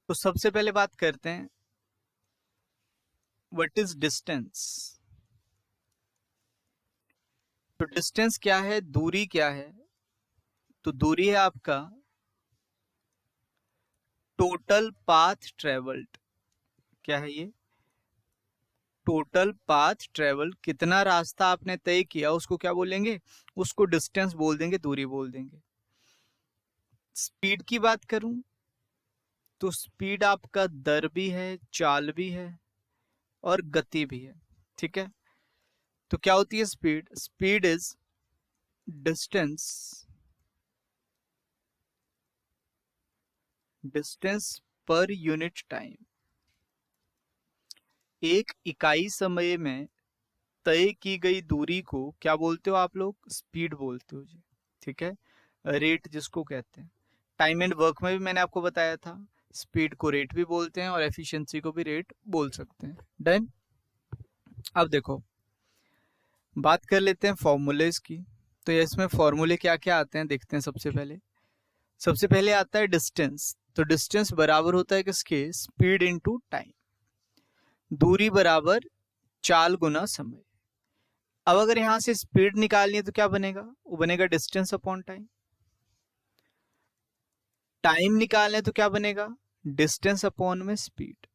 तो सबसे पहले बात करते हैं व्हाट इज डिस्टेंस। तो डिस्टेंस क्या है, दूरी क्या है? तो दूरी है आपका टोटल पाथ ट्रेवल्ड। क्या है ये? टोटल पाथ ट्रेवल, कितना रास्ता आपने तय किया उसको क्या बोलेंगे? उसको डिस्टेंस बोल देंगे, दूरी बोल देंगे। स्पीड की बात करूं तो स्पीड आपका दर भी है, चाल भी है और गति भी है। ठीक है, तो क्या होती है speed? Speed is distance per unit time. एक इकाई समय में तय की गई दूरी को क्या बोलते हो आप लोग? स्पीड बोलते हो जी। ठीक है, रेट जिसको कहते हैं। टाइम एंड वर्क में भी मैंने आपको बताया था, स्पीड को रेट भी बोलते हैं और एफिशिएंसी को भी रेट बोल सकते हैं। डन। अब देखो, बात कर लेते हैं फॉर्मूलेज की। तो इसमें फॉर्मूले क्या क्या आते हैं देखते हैं। सबसे पहले आता है डिस्टेंस। तो डिस्टेंस बराबर होता है किसके? Speed into time. दूरी बराबर चाल गुना समय। अब अगर यहां से स्पीड निकालनी है तो क्या बनेगा? वो बनेगा डिस्टेंस अपॉन टाइम। टाइम निकालना है तो क्या बनेगा? डिस्टेंस अपॉन में स्पीड।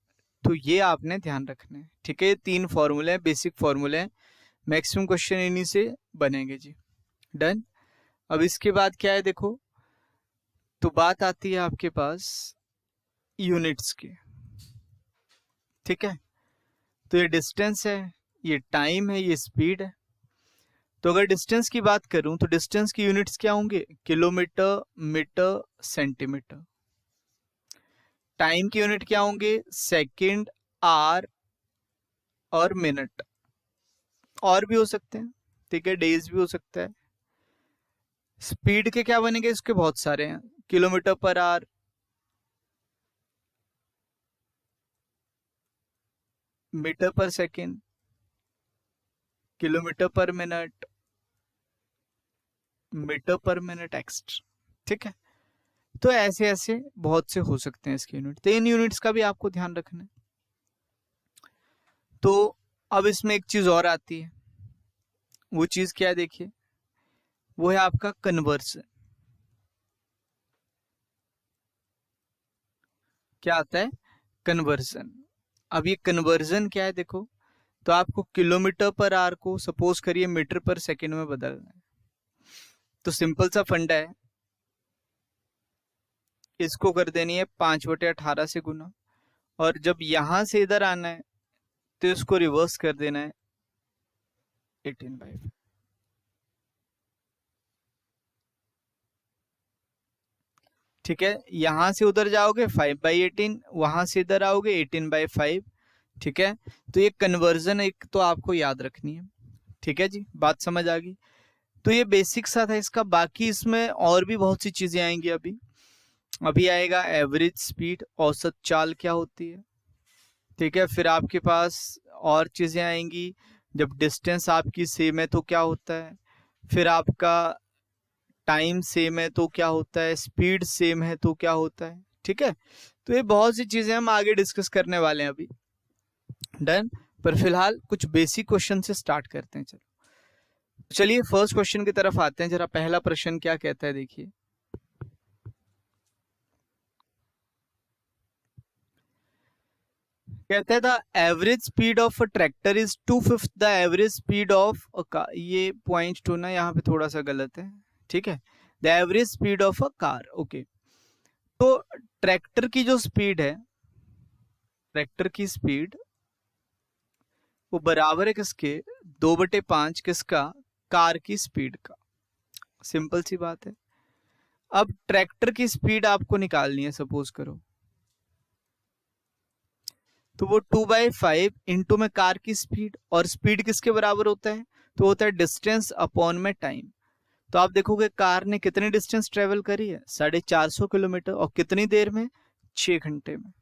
तो ये आपने ध्यान रखना है। ठीक है, ये तीन फॉर्मूले हैं, बेसिक फॉर्मूले हैं, मैक्सिमम क्वेश्चन इन्हीं से बनेंगे जी। डन। अब इसके बाद क्या है देखो, तो बात आती है आपके पास यूनिट्स की। ठीक है, तो ये डिस्टेंस है, ये टाइम है, ये स्पीड है। तो अगर डिस्टेंस की बात करूं तो डिस्टेंस की यूनिट्स क्या होंगे? Kilometre, metre, centimetre. टाइम की यूनिट क्या होंगे? सेकंड, आवर और मिनट। और भी हो सकते हैं, ठीक है, डेज भी हो सकता है। स्पीड के क्या बनेंगे? इसके बहुत सारे हैं, kilometre per hour, metre per second, kilometre per minute, metre per minute extra. ठीक है, तो ऐसे ऐसे बहुत से हो सकते हैं इसके यूनिट। तो इन यूनिट्स का भी आपको ध्यान रखना है। तो अब इसमें एक चीज और आती है, वो चीज क्या है देखिए, वो है आपका कन्वर्सन। क्या आता है? कन्वर्जन। अब ये कन्वर्जन क्या है देखो, तो आपको किलोमीटर पर आवर को सपोज करिए मीटर पर सेकंड में बदलना है। तो सिंपल सा फंडा है, इसको कर देनी है 5/18 से गुना, और जब यहां से इधर आना है तो इसको रिवर्स कर देना है 18/5। ठीक है, यहां से उधर जाओगे 5/18, वहां से इधर आओगे 18/5। ठीक है, तो ये कन्वर्जन एक तो आपको याद रखनी है। ठीक है जी, बात समझ आ गई? तो ये बेसिक सा था इसका। बाकी इसमें और भी बहुत सी चीजें आएंगी। अभी अभी आएगा एवरेज स्पीड, औसत चाल क्या होती है। ठीक है, फिर आपके पास और चीजें आएंगी, जब डिस्टेंस आपकी सेम है तो क्या होता है, फिर आपका टाइम सेम है तो क्या होता है, स्पीड सेम है तो क्या होता है। ठीक है, तो ये बहुत सी चीजें हम आगे डिस्कस करने वाले हैं अभी। डन। पर फिलहाल कुछ बेसिक क्वेश्चन से स्टार्ट करते हैं। चलो चलिए फर्स्ट क्वेश्चन की तरफ आते हैं। जरा पहला प्रश्न क्या कहता है देखिए, कहता है the average speed of a tractor is 2/5 the average speed of a car. ये पॉइंट टू ना यहाँ पे थोड़ा सा गलत है। ठीक है, the average speed of a car. Okay, तो ट्रैक्टर की जो स्पीड है, ट्रैक्टर की स्पीड वो बराबर है किसके? 2/5 किसका? कार की स्पीड का। सिंपल सी बात है। अब ट्रैक्टर की स्पीड आपको निकालनी है, सपोज करो, तो वो 2/5 इंटू में कार की स्पीड, और स्पीड किसके बराबर होता है? तो होता है डिस्टेंस अपॉन में टाइम। तो आप देखोगे कार ने कितनी डिस्टेंस ट्रेवल करी है? 450 किलोमीटर, और कितनी देर में? 6 घंटे में।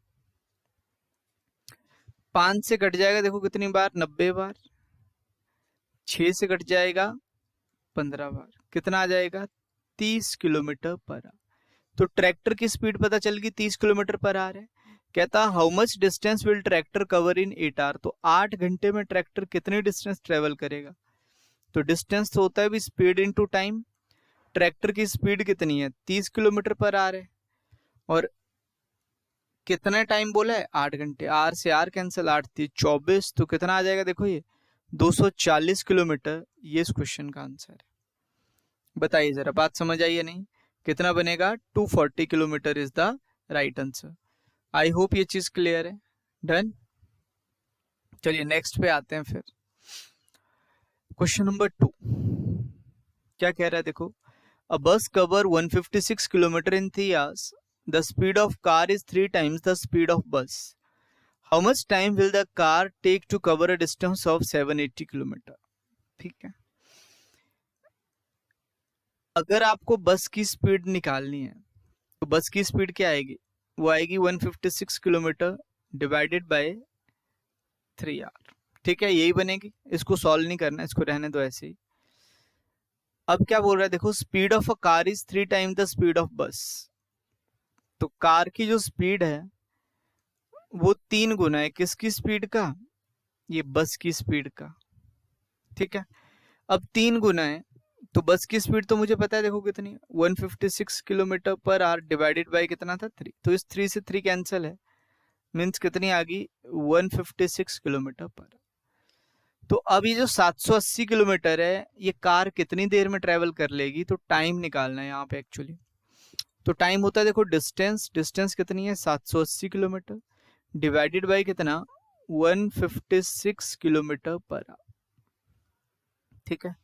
5 से कट जाएगा, देखो कितनी बार? 90 बार। 6 से कट जाएगा 15 बार, कितना आ जाएगा? 30 किलोमीटर पर आवर। तो ट्रैक्टर की स्पीड पता चल गई, 30 किलोमीटर पर आवर है। कहता how much distance will tractor cover in 8 hour. तो 8 घंटे में ट्रैक्टर कितनी डिस्टेंस ट्रेवल करेगा। तो डिस्टेंस तो होता है भी स्पीड इनटू टाइम। ट्रैक्टर की स्पीड कितनी है 30 किलोमीटर पर आवर है, और कितना टाइम बोला है 8 घंटे। आर से आर कैंसिल, 8 3 24, तो कितना आ जाएगा देखो ये 240 किलोमीटर। ये इस क्वेश्चन का आंसर है। बताइए जरा, बात समझ आई या नहीं। कितना बनेगा 240 kilometre is the right answer. I hope ये चीज क्लियर है। डन। चलिए नेक्स्ट पे आते हैं फिर। क्वेश्चन नंबर 2 क्या कह रहा है देखो, अ बस cover 156 kilometre in 3 hours, the speed of car is 3 times the speed of bus. How much time will the car take to cover a distance of 780 kilometre. ठीक है, अगर आपको बस की स्पीड निकालनी है तो बस की स्पीड क्या आएगी, वो आएगी 156 किलोमीटर डिवाइडेड बाय 3 आवर। ठीक है, यही बनेगी। इसको सॉल्व नहीं करना, इसको रहने दो ऐसे ही। अब क्या बोल रहा है देखो, speed of a car is 3 time the speed of बस। तो कार की जो स्पीड है वो 3 गुना है किसकी स्पीड का, ये बस की स्पीड का। ठीक है, अब 3 गुना है तो बस की स्पीड तो मुझे पता है देखो कितनी है 156 kilometre per our divided by कितना था 3। तो इस 3 से 3 कैंसिल है, मीन्स कितनी आ गई 156 किलोमीटर पर। तो अब ये जो 780 किलोमीटर है ये कार कितनी देर में ट्रेवल कर लेगी, तो टाइम निकालना है यहाँ पे एक्चुअली। तो टाइम होता है देखो डिस्टेंस, डिस्टेंस कितनी है 780 किलोमीटर डिवाइडेड बाय कितना 156 किलोमीटर पर आवर। ठीक है,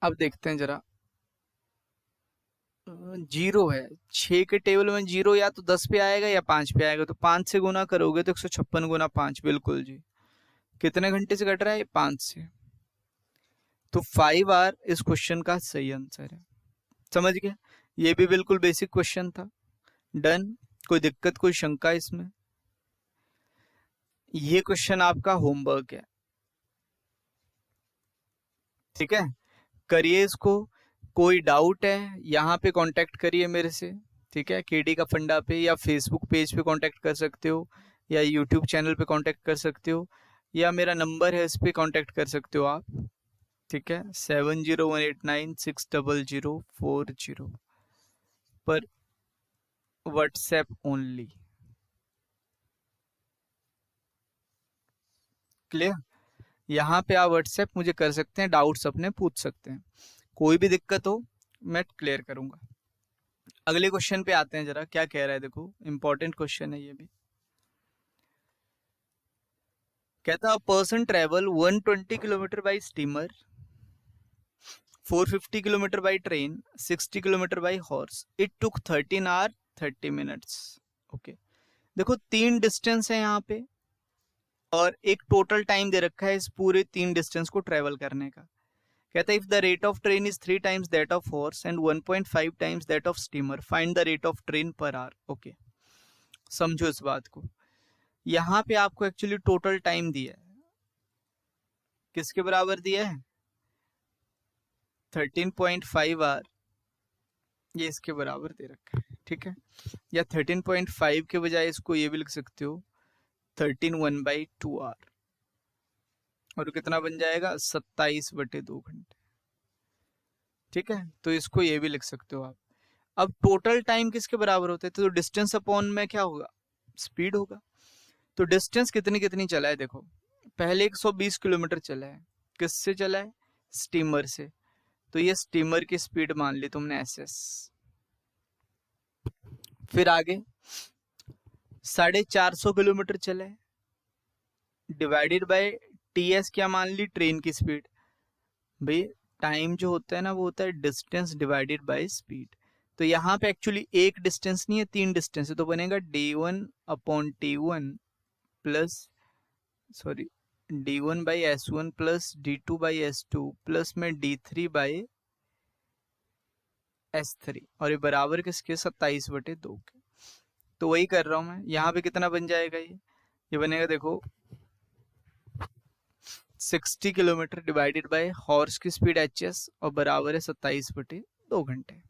अब देखते हैं जरा। जीरो है 6 के टेबल में, जीरो या तो 10 पे आएगा या 5 पे आएगा। तो 5 से गुना करोगे तो 156 गुना 5, बिल्कुल जी। कितने घंटे से कट रहा है 5 से। तो 5 आवर इस क्वेश्चन का सही आंसर है। समझ गया, ये भी बिल्कुल बेसिक क्वेश्चन था। डन, कोई दिक्कत कोई शंका इसमें। ये क्वेश्चन आपका होमवर्क है। ठीक है, करिए इसको। कोई डाउट है यहाँ पे कांटेक्ट करिए मेरे से। ठीक है, केडी का फंडा पे, या फेसबुक पेज पे कांटेक्ट कर सकते हो, या यूट्यूब चैनल पे कांटेक्ट कर सकते हो, या मेरा नंबर है इस पे कांटेक्ट कर सकते हो आप। ठीक है, 7018960040 पर व्हाट्सएप ओनली। क्लियर, यहाँ पे आप व्हाट्सएप मुझे कर सकते हैं, डाउट्स अपने पूछ सकते हैं, कोई भी दिक्कत हो मैं क्लियर करूंगा। अगले क्वेश्चन पे आते हैं जरा, क्या कह रहा है देखो, इंपॉर्टेंट क्वेश्चन है ये भी। कहता है person travel 120 kilometre by steamer, 450 kilometre by train, 60 kilometre by horse, it took 13 hour 30 minutes. Okay, देखो 3 डिस्टेंस है यहाँ पे और एक टोटल टाइम दे रखा है इस पूरे 3 डिस्टेंस को ट्रेवल करने का। कहता है if the rate of train is 3 times that of horse and 1.5 times that of steamer, find the rate of train पर आवर। ओके, समझो इस बात को। यहाँ पे आपको एक्चुअली टोटल टाइम दिया है, किसके बराबर दिया है 13.5 आवर, ये इसके बराबर दे रखा है। ठीक है, या 13.5 के बजाय इसको ये भी लिख सकते हो 13/1/2 आवर, और कितना बन जाएगा 27/2 घंटे। ठीक है, तो इसको ये भी लिख सकते हो आप। अब टोटल टाइम किसके बराबर होता है, तो डिस्टेंस अपॉन में क्या होगा स्पीड होगा। तो डिस्टेंस कितनी कितनी चला है देखो, पहले 120 किलोमीटर चला है, किससे चला है स्टीमर से। तो ये स्टीमर की स्पीड मान ली तुमने एसएस। फिर आगे 450 किलोमीटर चला है, डिवाइडेड बाय टीएस क्या मान ली ट्रेन की स्पीड। भाई टाइम जो होता है ना वो होता है डिस्टेंस डिवाइडेड बाय स्पीड। तो यहाँ पे एक्चुअली एक डिस्टेंस नहीं है 3 डिस्टेंस है, तो बनेगा d1/t1 plus sorry d1/s1 plus d2/s2 plus में d3/s3, और ये बराबर किसके 27/2 के। तो वही कर रहा हूं मैं, यहाँ पे कितना बन जाएगा ये बनेगा देखो 60 किलोमीटर डिवाइडेड बाय हॉर्स की स्पीड एचएस और बराबर है 27/2 घंटे।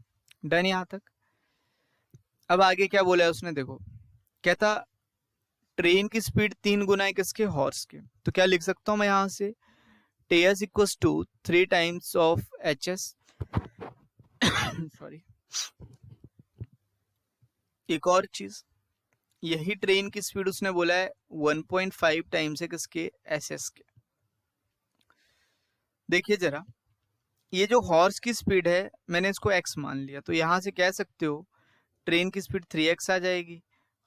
डन यहाँ तक। अब आगे क्या बोला है उसने देखो, कहता ट्रेन की स्पीड 3 गुना है किसके, हॉर्स के। तो क्या लिख सकता हूं मैं यहां से, ts equals to 3 times of hs। Sorry, एक और चीज, यही ट्रेन की स्पीड उसने बोला है 1.5 टाइम्स है किसके, एसएस के। देखिए जरा, ये जो हॉर्स की स्पीड है मैंने इसको x मान लिया, तो यहां से कह सकते हो ट्रेन की स्पीड 3x आ जाएगी,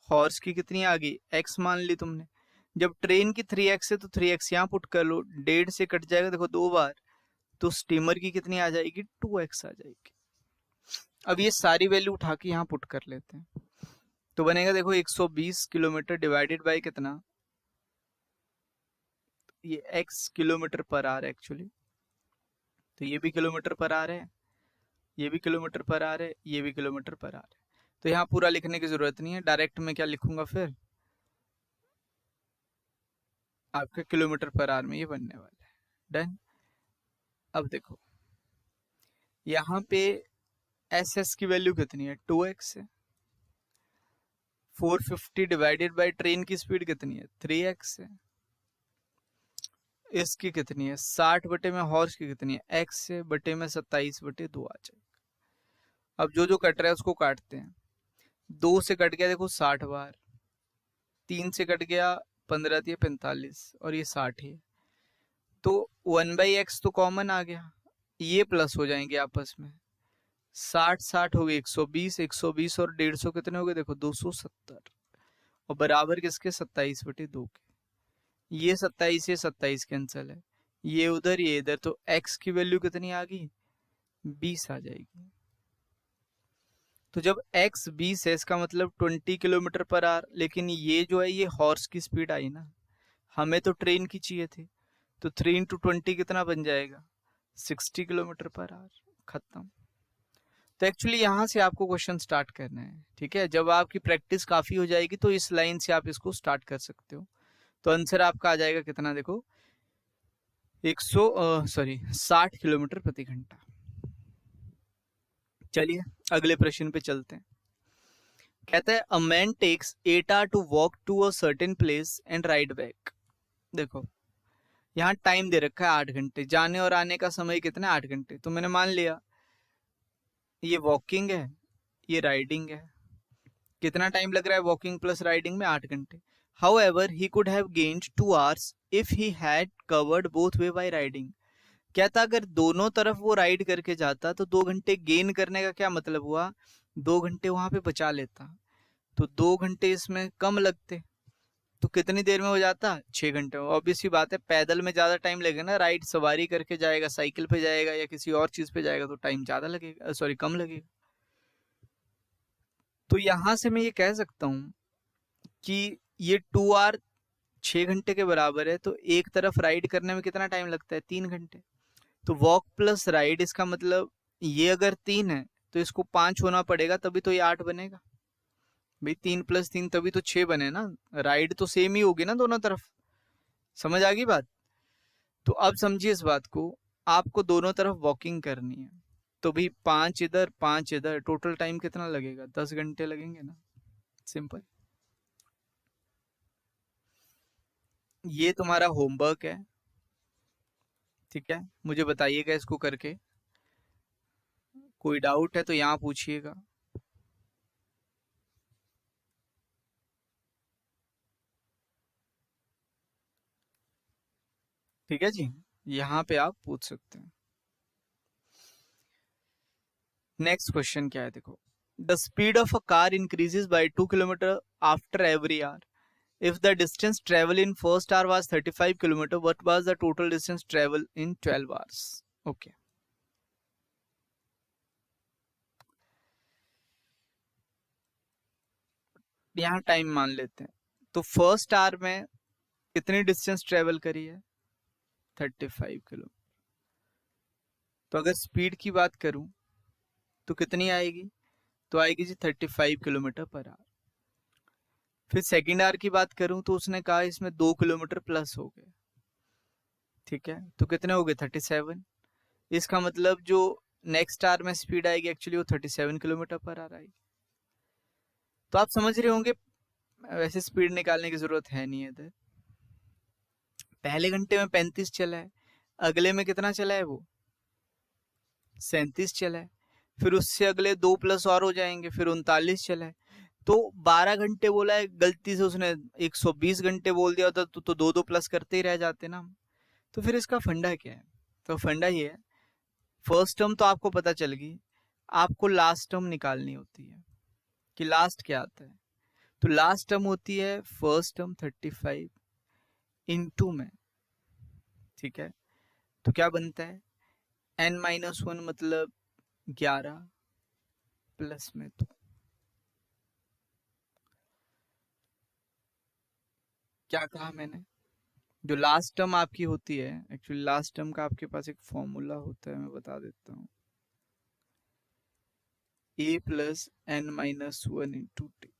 हॉर्स की कितनी आ गई, x मान ली तुमने। जब ट्रेन की 3x है तो 3x यहाँ पुट कर लो, 1.5 से कट जाएगा देखो 2 बार, तो स्टीमर की कितनी आ जाएगी, 2x आ जाएगी। अब ये सारी वैल्यू उठा के यहाँ पुट कर लेते हैं, तो बनेगा देखो 120 किलोमीटर डिवाइडेड बाय कितना, ये x किलोमीटर पर आवर है एक्चुअली, तो ये भी किलोमीटर पर आवर है, ये भी किलोमीटर पर आवर है, ये भी किलोमीटर पर आवर है। तो यहाँ पूरा लिखने की जरूरत नहीं है, डायरेक्ट में क्या लिखूंगा फिर, आपके किलोमीटर पर आवर में ये बनने वाला है। डन। अब देखो यहाँ पे एस एस की वैल्यू कितनी है, 2x है। 450 डिवाइडेड बाय ट्रेन की स्पीड कितनी है, 3x है। इसकी कितनी है, 60 बटे में हॉर्स की कितनी है, x से बटे में 27 बटे 2 आ जाएगा। अब जो जो कट रहा है उसको काटते हैं, 2 से कट गया देखो 60 बार, 3 से कट गया 15 दिए 45, और ये 60 है, तो 1/x तो कॉमन आ गया, ये प्लस हो जाएंगे आपस में, 60 हो गए 120, 120 और 150 कितने हो गए देखो 270, और बराबर किसके, 27 बटे 2 के। ये 27 कैंसिल है, ये उधर ये इधर, तो x की वैल्यू कितनी आ गई, 20 आ जाएगी। तो जब x 20 है इसका मतलब 20 किलोमीटर पर आवर, लेकिन ये जो है ये हॉर्स की स्पीड आई ना, हमें तो ट्रेन की चाहिए थी, तो 3 इंटू 20 कितना बन जाएगा, 60 किलोमीटर पर आवर। खत्म। तो एक्चुअली यहाँ से आपको क्वेश्चन स्टार्ट करना है, ठीक है। जब आपकी प्रैक्टिस काफी हो जाएगी तो इस लाइन से आप इसको स्टार्ट कर सकते हो। तो आंसर आपका आ जाएगा कितना देखो, 60 किलोमीटर प्रति घंटा। चलिए अगले प्रश्न पे चलते हैं। कहता है a man takes 8 hour to walk to a certain place and ride back. देखो यहाँ टाइम दे रखा है 8 घंटे, जाने और आने का समय कितना है, 8 घंटे। तो मैंने मान लिया ये वॉकिंग है, ये राइडिंग है, कितना टाइम लग रहा है वॉकिंग प्लस राइडिंग में, 8 घंटे। However, he could have gained 2 hours if he had covered both way by riding। क्या था, अगर दोनों तरफ वो राइड करके जाता तो 2 घंटे गेन करने का क्या मतलब हुआ, 2 घंटे वहां पे बचा लेता, तो 2 घंटे इसमें कम लगते, तो कितनी देर में हो जाता, 6 घंटे। ऑब्वियस सी बात है, पैदल में ज्यादा टाइम लगेगा ना, राइड सवारी करके जाएगा, साइकिल पे जाएगा या किसी और चीज पे जाएगा तो टाइम ज्यादा लगेगा, सॉरी कम लगेगा। तो यहां से मैं ये कह सकता हूं कि ये 2 आवर 6 घंटे के बराबर है, तो एक तरफ राइड करने में कितना टाइम लगता है, 3 घंटे। तो वॉक प्लस राइड, इसका मतलब ये अगर 3 है तो इसको 5 होना पड़ेगा, तभी तो ये 8 बनेगा भाई। 3 + 3 तभी तो 6 बने ना, राइड तो सेम ही होगी ना दोनों तरफ। समझ आ गई बात। तो अब समझिए इस बात को, आपको दोनों तरफ वॉकिंग करनी है, तो भाई 5 इधर 5 इधर, टोटल टाइम कितना लगेगा, 10 घंटे लगेंगे ना, सिंपल। ये तुम्हारा होमवर्क है, ठीक है। मुझे बताइएगा इसको करके, कोई डाउट है तो यहाँ पूछिएगा। ठीक है जी, यहाँ पे आप पूछ सकते हैं। नेक्स्ट क्वेश्चन क्या है देखो, the speed of a car increases by 2 kilometre after every hour if the distance travel in first hour was 35 kilometer, what was the total distance travel in 12 hours? Okay, यहाँ time मान लेते हैं। तो first hour में कितनी distance travel करी है, 35 kilometre. तो अगर स्पीड की बात करूं तो कितनी आएगी, तो आएगी जी 35 किलोमीटर पर आवर। फिर सेकेंड आवर की बात करूं तो उसने कहा इसमें 2 किलोमीटर प्लस हो गए, ठीक है, तो कितने हो गए 37। इसका मतलब जो नेक्स्ट आवर में स्पीड आएगी एक्चुअली वो 37 किलोमीटर पर आवर आएगी। तो आप समझ रहे होंगे वैसे स्पीड निकालने की जरूरत है नहीं है इधर। पहले घंटे में 35 चला है, अगले में कितना चला है वो 37 चला है, फिर उससे अगले 2 प्लस और हो जाएंगे, फिर 39 चला है। तो 12 घंटे बोला है, गलती से उसने 120 घंटे बोल दिया होता तो 2 प्लस करते ही रह जाते ना। तो फिर इसका फंडा क्या है? तो फंडा ये है, फर्स्ट टर्म तो आपको पता चल गई, आपको लास्ट टर्म निकालनी होती है कि लास्ट क्या आता है। तो लास्ट टर्म होती है फर्स्ट टर्म 35 इंटू में, ठीक है। तो क्या बनता है n-1 मतलब 11 प्लस में, तो क्या कहा मैंने, जो लास्ट टर्म आपकी होती है, एक्चुअली लास्ट टर्म का आपके पास एक फॉर्मूला होता है, मैं बता देता हूँ, a plus n-1 into T,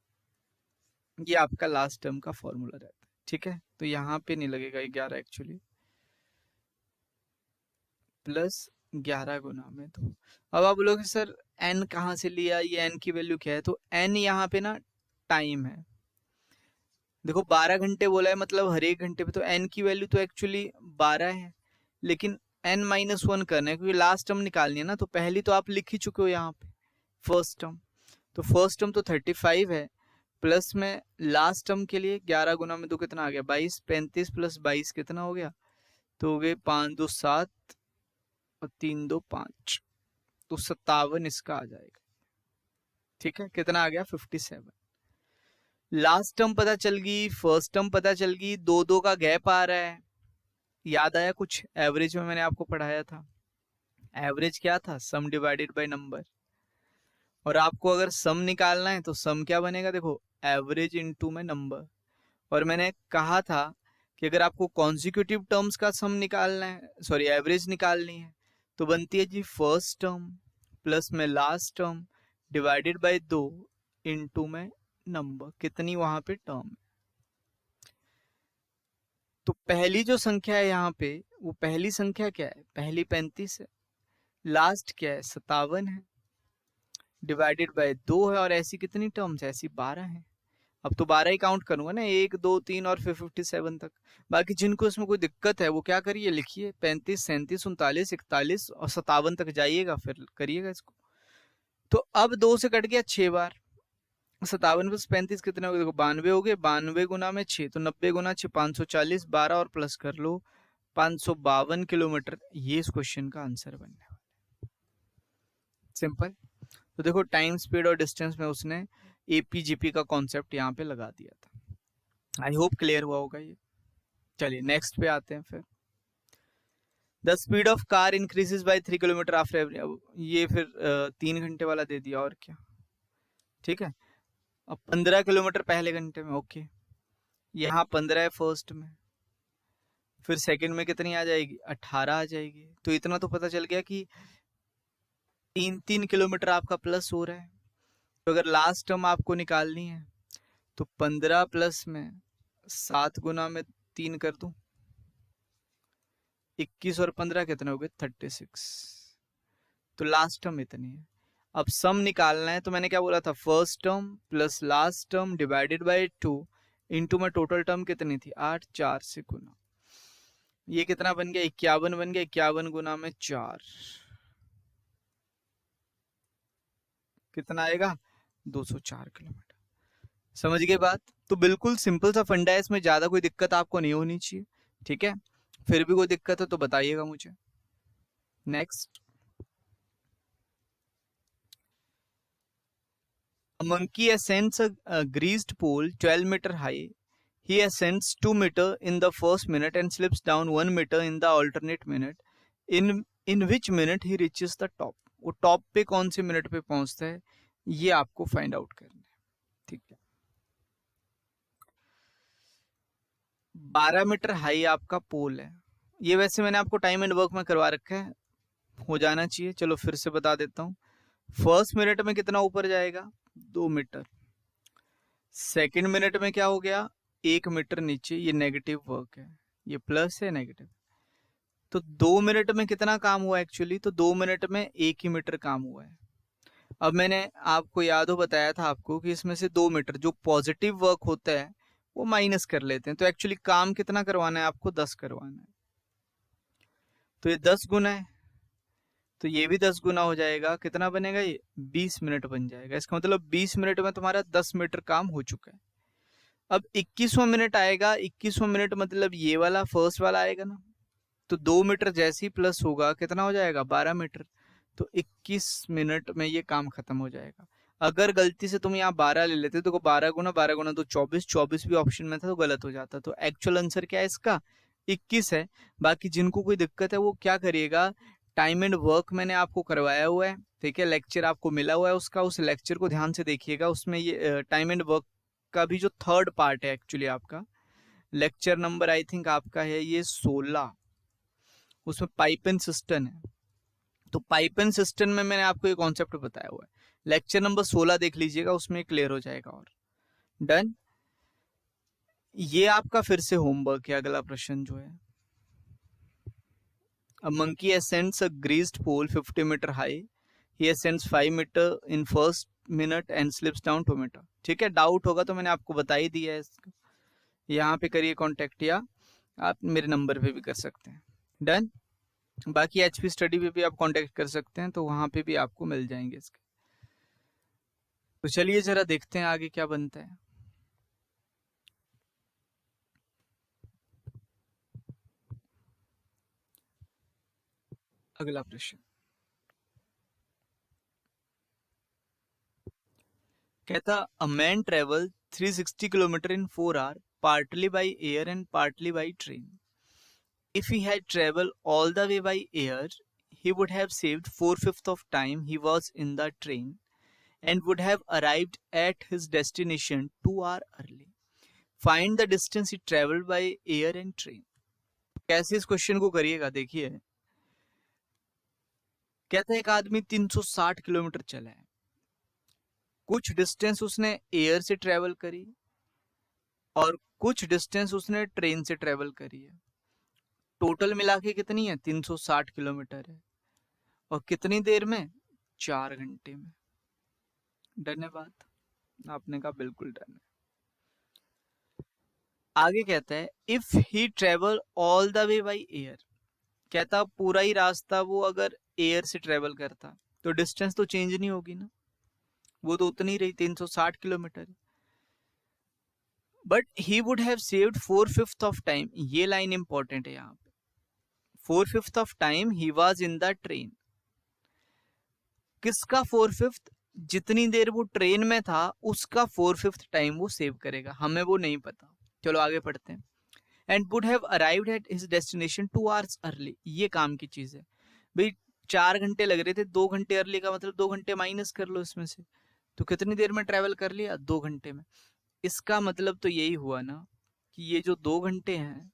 ये आपका लास्ट टर्म का फॉर्मूला रहता है, ठीक है। तो यहाँ पे नहीं लगेगा 11 एक्चुअली, प्लस 11 गुना में। तो अब आप बोलोगे सर n कहाँ से लिया, ये n की वैल्यू क्या है? तो n यहाँ पे ना टाइम है, देखो 12 घंटे बोला है मतलब हर एक घंटे पे, तो n की वैल्यू तो एक्चुअली 12 है, लेकिन n-1 करना है क्योंकि लास्ट टर्म निकालनी है ना। तो पहली तो आप लिख ही चुके हो यहाँ पे फर्स्ट टर्म, तो फर्स्ट टर्म तो 35 है, प्लस में लास्ट टर्म के लिए 11 गुना में 2 कितना आ गया 22, 35 प्लस 22 कितना हो गया, तो हो गए 5 2 7 और 3 2 5, तो 57 इसका आ जाएगा, ठीक है। कितना आ गया 57। लास्ट टर्म पता चल गई, फर्स्ट टर्म पता चल गई, 2 का गैप आ रहा है। याद आया कुछ एवरेज में मैंने आपको पढ़ाया था, एवरेज क्या था, सम डिवाइडेड बाय नंबर। और आपको अगर सम निकालना है तो सम क्या बनेगा, देखो एवरेज इनटू में नंबर। और मैंने कहा था कि अगर आपको कॉन्जिक्यूटिव टर्म्स का सम निकालना है, सॉरी एवरेज निकालनी है, तो बनती है जी फर्स्ट टर्म प्लस में last term divided by 2 into में नंबर, कितनी वहां पे टर्म है। तो पहली जो संख्या है यहाँ पे, वो पहली संख्या क्या है, पहली 35 है, लास्ट क्या है 57 है, डिवाइडेड बाय 2 है, और ऐसी कितनी टर्म्स है, ऐसी 12 है। अब तो 12 ही काउंट करूंगा ना, 1 2 3 और फिर 57 तक। बाकी जिनको इसमें कोई दिक्कत है वो क्या करिए, लिखिए 35 37 39 41 और 57 तक जाइएगा, फिर करिएगा इसको। तो अब 2 से कट गया 6 बार, 57 प्लस 35 कितने हो गए, देखो 92 हो गए, 92 गुना में 6 तो 90 गुना 6 540, 12 और प्लस कर लो 552 किलोमीटर, ये इस क्वेश्चन का आंसर बनने वाला है। सिंपल। तो देखो टाइम स्पीड और डिस्टेंस में उसने एपीजीपी का कॉन्सेप्ट यहाँ पे लगा दिया था। आई होप क्लियर हुआ होगा ये। चलिए नेक्स्ट पे आते हैं फिर। The speed of car increases by 3 kilometre after every, ये फिर 3 घंटे वाला दे दिया और क्या, ठीक है। अब 15 किलोमीटर पहले घंटे में, ओके, यहाँ 15 है फर्स्ट में, फिर सेकंड में कितनी आ जाएगी 18 आ जाएगी। तो इतना तो पता चल गया कि 3 किलोमीटर आपका प्लस हो रहा है। तो अगर लास्ट टर्म आपको निकालनी है तो 15 प्लस में 7 गुना में 3 कर दूं, 21 और 15 कितने हो गए 36, तो लास्ट टर्म इतनी है। अब सम निकालना है, तो मैंने क्या बोला था, first term plus last term divided by 2 into में टोटल टर्म कितनी थी 8, 4 से गुना, ये कितना बन गया 51 बन गया, 51 गुना में 4 कितना आएगा 204 किलोमीटर। समझ गए बात? तो बिल्कुल सिंपल सा फंडा है, इसमें ज्यादा कोई दिक्कत आपको नहीं होनी चाहिए, ठीक है। फिर भी कोई दिक्कत है तो बताइएगा मुझे। Next, a monkey ascends a greased pole 12 meter high. He ascends 2 meter in the first minute and slips down 1 meter in the alternate minute. In which minute he reaches the top? वो top पे कौन से minute पे पहुंचता है, ये आपको find out करना है, ठीक है। 12 मीटर हाई आपका पोल है, ये वैसे मैंने आपको टाइम एंड वर्क में करवा रखा है, हो जाना चाहिए। चलो फिर से बता देता हूँ, फर्स्ट मिनट में कितना ऊपर जाएगा 2 मीटर, सेकंड मिनट में क्या हो गया 1 मीटर नीचे, ये नेगेटिव वर्क है, ये प्लस है नेगेटिव। तो 2 मिनट में कितना काम हुआ एक्चुअली, तो 2 मिनट में 1 ही मीटर काम हुआ है। अब मैंने आपको याद हो बताया था आपको कि इसमें से 2 मीटर जो पॉजिटिव वर्क होता है वो माइनस कर लेते हैं, तो एक्चुअली काम कितना करवाना है आपको, 10 करवाना है। तो ये 10 गुना है, तो ये भी 10 गुना हो जाएगा, कितना बनेगा ये 20 मिनट बन जाएगा। इसका मतलब 20 मिनट में तुम्हारा 10 मीटर काम हो चुका है। अब 21वां मिनट आएगा, 21वां मिनट मतलब ये वाला फर्स्ट वाला आएगा ना, तो 2 मीटर जैसे ही प्लस होगा कितना हो जाएगा 12 मीटर, तो 21 मिनट में ये काम खत्म हो जाएगा। अगर गलती से तुम यहाँ 12 ले लेते तो 12 गुना तो 24, 24 भी ऑप्शन में था तो गलत हो जाता। तो एक्चुअल आंसर क्या है इसका 21 है। बाकी जिनको कोई दिक्कत है वो क्या करिएगा, टाइम एंड वर्क मैंने आपको करवाया हुआ है, ठीक है, लेक्चर आपको मिला हुआ है उसका, उस लेक्चर को ध्यान से देखिएगा। उसमें ये टाइम एंड वर्क का भी जो थर्ड पार्ट है एक्चुअली आपका, लेक्चर नंबर आई थिंक आपका है ये 16, उसमें पाइप एंड सिस्टम है। तो पाइप एंड सिस्टम में मैंने आपको ये कॉन्सेप्ट बताया हुआ है, लेक्चर नंबर 16 देख लीजिएगा, उसमें क्लियर हो जाएगा। और डन, ये आपका फिर से होमवर्क है। अगला प्रश्न जो है, A monkey ascends a greased pole 50 meter high. He ascends 5 meter in first minute and slips down 2 meter. ठीक है, डाउट होगा तो मैंने आपको बता ही दिया है इसका। यहाँ पे करिए कांटेक्ट, या आप मेरे नंबर पे भी कर सकते हैं। डन, बाकी एचपी स्टडी पे भी आप कांटेक्ट कर सकते हैं, तो वहां पे भी आपको मिल जाएंगे इसके। तो चलिए जरा देखते हैं आगे क्या बनता है। अगला प्रश्न कहता, a man travel 360 kilometre in 4 hour, partly by air and partly by train. If he had traveled all the way by air, he would have saved 4/5 of time he was in the train and would have arrived at his destination 2 hours early. Find the distance he traveled by air and train. कैसे इस question को करिएगा, देखिए कहता है एक आदमी 360 kilometre चला है, कुछ डिस्टेंस उसने एयर से ट्रेवल करी और कुछ डिस्टेंस उसने ट्रेन से ट्रेवल करी है। टोटल मिला के कितनी है 360 किलोमीटर है, और कितनी देर में 4 घंटे में। डन है बात, आपने कहा बिल्कुल डन है। आगे कहता है if he travel all the way by air, कहता पूरा ही रास्ता वो अगर एयर से ट्रेवल करता तो डिस्टेंस तो चेंज नहीं होगी ना, वो तो उतनी रही 360 kilometre. But he would have saved 4/5 of time, ये लाइन इंपॉर्टेंट है यहाँ पे, 4/5 of time he was in the train. किसका 4/5? जितनी देर वो ट्रेन में था उसका 4/5 टाइम वो सेव करेगा, हमें वो नहीं पता। चलो आगे पढ़ते हैं। And would have arrived at his destination 2 hours early, ये काम की चीज है भाई। 4 घंटे लग रहे थे, 2 घंटे अर्ली का मतलब 2 घंटे माइनस कर लो इसमें से, तो कितनी देर में ट्रेवल कर लिया 2 घंटे में। इसका मतलब तो यही हुआ ना कि ये जो 2 घंटे हैं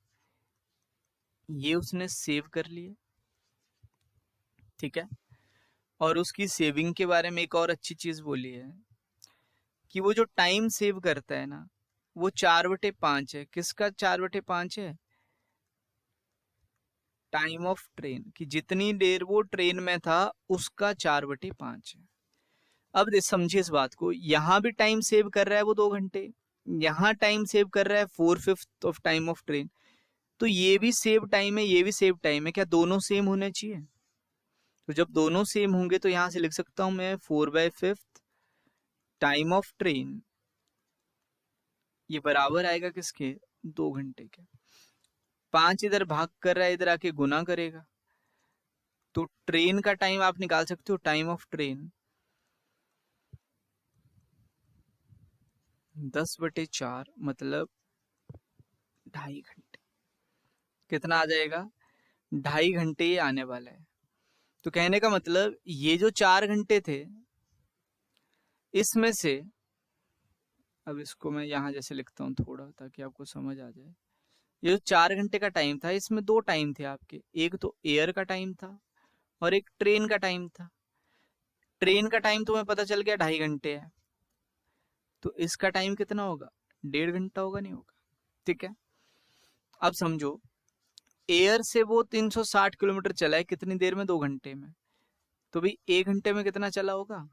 ये उसने सेव कर लिए, ठीक है। और उसकी सेविंग के बारे में एक और अच्छी चीज बोली है कि वो जो टाइम सेव करता है ना वो 4/5 है। किसका 4/5 है? टाइम ऑफ ट्रेन, कि जितनी देर वो ट्रेन में था उसका 4/5 है। अब समझिए इस बात को, यहाँ भी टाइम सेव कर रहा है वो 2 घंटे, यहाँ टाइम सेव कर रहा है 4/5 ऑफ टाइम ऑफ ट्रेन, तो ये भी सेव टाइम है ये भी सेव टाइम है, क्या दोनों सेम होने चाहिए? तो जब दोनों सेम होंगे तो यहां से लिख सकता हूं मैं 4/5 टाइम ऑफ ट्रेन, ये बराबर आएगा किसके 2 घंटे के। 5 इधर भाग कर रहा है, इधर आके गुना करेगा, तो ट्रेन का टाइम आप निकाल सकते हो, टाइम ऑफ ट्रेन 10/4 मतलब 2.5 घंटे। कितना आ जाएगा 2.5 घंटे ये आने वाला है। तो कहने का मतलब ये जो 4 घंटे थे इसमें से, अब इसको मैं यहाँ जैसे लिखता हूँ थोड़ा ताकि आपको समझ आ जाए, ये जो 4 घंटे का टाइम था इसमें 2 टाइम थे आपके, एक तो एयर का टाइम था और एक ट्रेन का टाइम था। ट्रेन का टाइम तुम्हें पता चल गया 2.5 घंटे है, तो इसका टाइम कितना होगा 1.5 घंटा होगा, नहीं होगा, ठीक है। अब समझो एयर से वो 360 किलोमीटर चला है कितनी देर में 2 घंटे में, तो भाई 1 घंटे में कितना चला होगा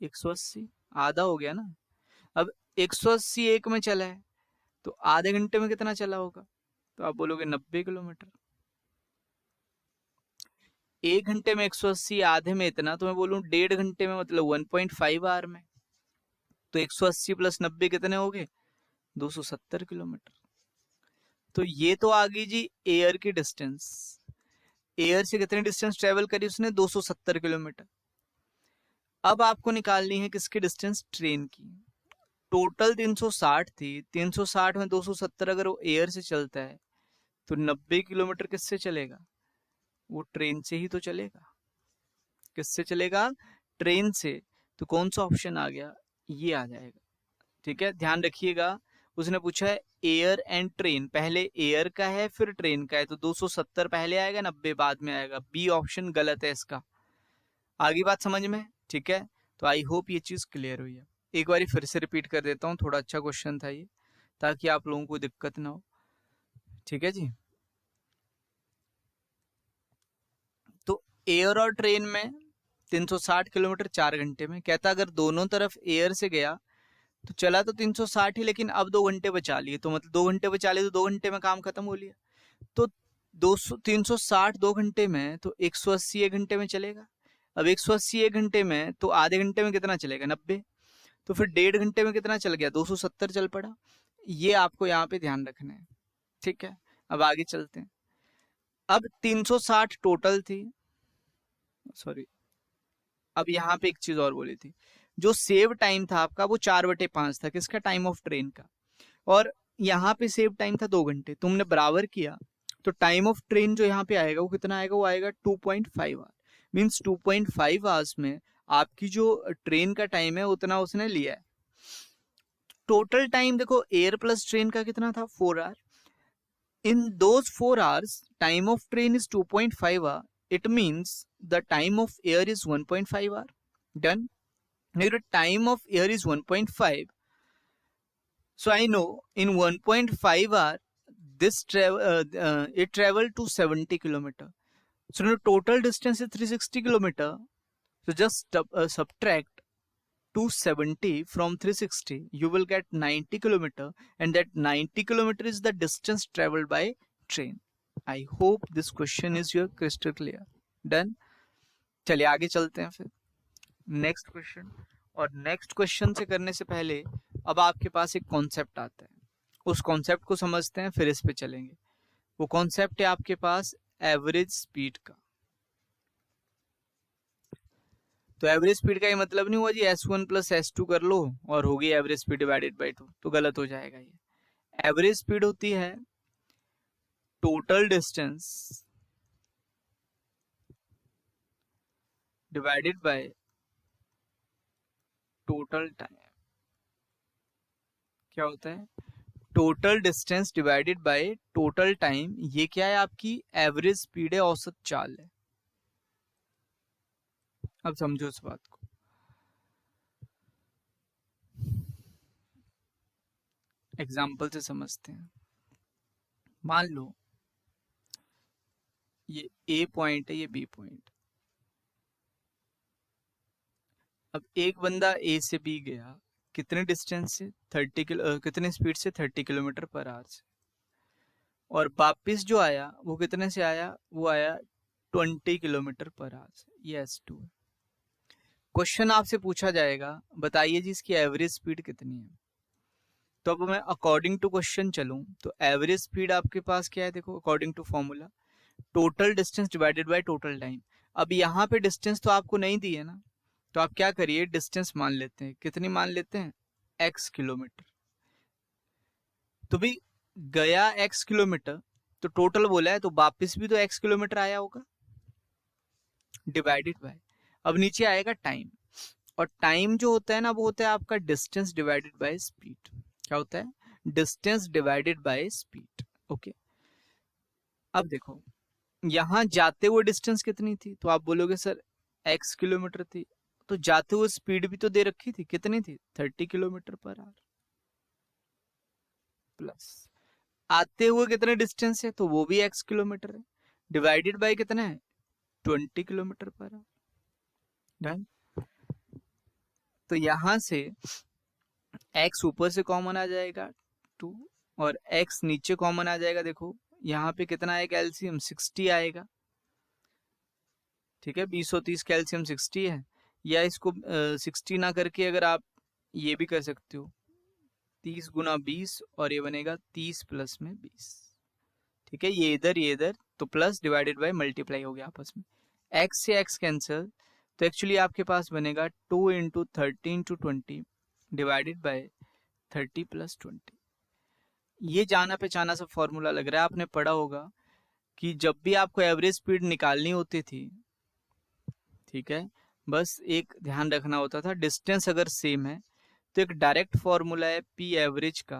180 आधा हो गया ना। अब 180 एक में चला है तो आधे घंटे में कितना चला होगा? तो आप बोलोगे 90 किलोमीटर। एक घंटे में 180, आधे में इतना, तो मैं बोलूं 1.5 घंटे में, मतलब 1.5 आवर में। तो 180 प्लस 90 कितने हो गए? 270 किलोमीटर। तो ये तो आ गई जी एयर की डिस्टेंस। एयर से कितनी डिस्टेंस ट्रेवल करी उसने? 270 किलोमीटर। अब आपको निकालनी है किसकी डिस्टेंस? ट्रेन की। टोटल 360 थी, 360 में 270 अगर वो एयर से चलता है तो 90 किलोमीटर किससे चलेगा? वो ट्रेन से ही तो चलेगा। किससे चलेगा? ट्रेन से। तो कौन सा ऑप्शन आ गया? ये आ जाएगा। ठीक है, ध्यान रखिएगा। उसने पूछा है एयर एंड ट्रेन, पहले एयर का है फिर ट्रेन का है, तो 270 पहले आएगा, 90 बाद में आएगा। बी ऑप्शन गलत है इसका। आगे बात समझ में? ठीक है, तो आई होप ये चीज क्लियर हुई है। एक बार फिर से रिपीट कर देता हूँ, थोड़ा अच्छा क्वेश्चन था ये, ताकि आप लोगों को दिक्कत ना हो। ठीक है जी। तो एयर और ट्रेन में 360 किलोमीटर 4 घंटे में। कहता अगर दोनों तरफ एयर से गया तो चला तो 360 ही, लेकिन अब 2 घंटे बचा लिए, तो मतलब 2 घंटे बचा लिए तो 2 घंटे में काम खत्म हो लिया। तो 360 2 घंटे में, तो 180 एक घंटे में चलेगा। अब 180 एक घंटे में, तो आधे घंटे में कितना चलेगा? 90। तो फिर 1.5 घंटे में कितना चल गया? 270 चल पड़ा। ये आपको यहाँ पे ध्यान रखना है। ठीक है, अब आगे चलते हैं। अब 360 टोटल थी, सॉरी, अब यहाँ पे एक चीज और बोली थी। जो सेव टाइम था आपका वो 4/5 था, किसका? टाइम ऑफ ट्रेन का। और यहाँ पे सेव टाइम था 2 घंटे, तुमने बराबर किया तो टाइम ऑफ ट्रेन जो यहाँ पे आएगा वो कितना आएगा? वो आएगा 2.5 आवर। मीन्स 2.5 आवर्स में आपकी जो ट्रेन का टाइम है उतना उसने लिया है। टोटल टाइम देखो, एयर प्लस ट्रेन का कितना था? 4 our. In those 4 hours, time of train is 2.5 hour. It means the time of air is 1.5 hour. Done. Now the time of air is 1.5. So I know in 1.5 hour, it traveled to 70 kilometer. So the total distance is 360 kilometer. So just subtract 270 from 360, you will get 90 kilometer, and that 90 kilometer is the distance traveled by train. I hope this question is your crystal clear. Done. चलिए आगे चलते हैं फिर next question. और next question से करने से पहले अब आपके पास एक कॉन्सेप्ट आता है, उस कॉन्सेप्ट को समझते हैं फिर इस पे चलेंगे। वो कॉन्सेप्ट है आपके पास एवरेज स्पीड का। तो एवरेज स्पीड का ये मतलब नहीं हुआ जी S1 प्लस S2 कर लो और होगी एवरेज स्पीड डिवाइडेड बाई 2, तो गलत हो जाएगा ये। एवरेज स्पीड होती है total distance divided by total time. क्या होता है? Total distance divided by total time. ये क्या है? आपकी एवरेज स्पीड है, औसत चाल है। अब समझो इस बात को। एग्जाम्पल से समझते हैं। मान लो ये ए पॉइंट है, ये बी पॉइंट। अब एक बंदा ए से बी गया, कितने डिस्टेंस से? 30 किलो, कितने स्पीड से? 30 किलोमीटर पर आवर से। और वापिस जो आया वो कितने से आया? वो आया 20 किलोमीटर पर आवर से। ये S2 है। क्वेश्चन आपसे पूछा जाएगा बताइए जी इसकी एवरेज स्पीड कितनी है। तो अब मैं अकॉर्डिंग टू क्वेश्चन चलूं तो एवरेज स्पीड आपके पास क्या है? देखो according to formula, total distance divided by total time. अब यहाँ पे डिस्टेंस तो आपको नहीं दी है ना, तो आप क्या करिए, डिस्टेंस मान लेते हैं। कितनी मान लेते हैं? x kilometre. तो भी गया x किलोमीटर, तो टोटल बोला है तो वापिस भी तो x किलोमीटर आया होगा, डिवाइडेड बाय। अब नीचे आएगा टाइम, और टाइम जो होता है ना वो होता है आपका डिस्टेंस डिवाइडेड बाय स्पीड। क्या होता है? Distance divided by speed. Okay, अब देखो यहाँ जाते हुए डिस्टेंस कितनी थी? तो आप बोलोगे सर x किलोमीटर थी, तो जाते हुए स्पीड भी तो दे रखी थी, कितनी थी? 30 किलोमीटर पर आवर। प्लस आते हुए कितने डिस्टेंस है? तो वो भी x किलोमीटर है, डिवाइडेड बाय कितना है? 20 किलोमीटर पर आवर। डन। तो यहां से x ऊपर से कॉमन आ जाएगा 2 और x नीचे कॉमन आ जाएगा। देखो यहाँ पे कितना आएगा एलसीएम 60 आएगा। ठीक है, 20 और 30 का एलसीएम 60 है। या इसको 60 ना करके अगर आप ये भी कर सकते हो 30 गुना 20 और ये बनेगा 30 प्लस में 20। ठीक है, ये इधर तो प्लस डिवाइडेड बाय मल्टीप्लाई हो गया आपस में। x से x कैंसिल, तो एक्चुअली आपके पास बनेगा 2 into 30 into 20 divided by 30 plus 20। ये जाना पहचाना सा फॉर्मूला लग रहा है, आपने पढ़ा होगा कि जब भी आपको एवरेज स्पीड निकालनी होती थी, ठीक है, बस एक ध्यान रखना होता था डिस्टेंस अगर सेम है तो एक डायरेक्ट फॉर्मूला है पी एवरेज का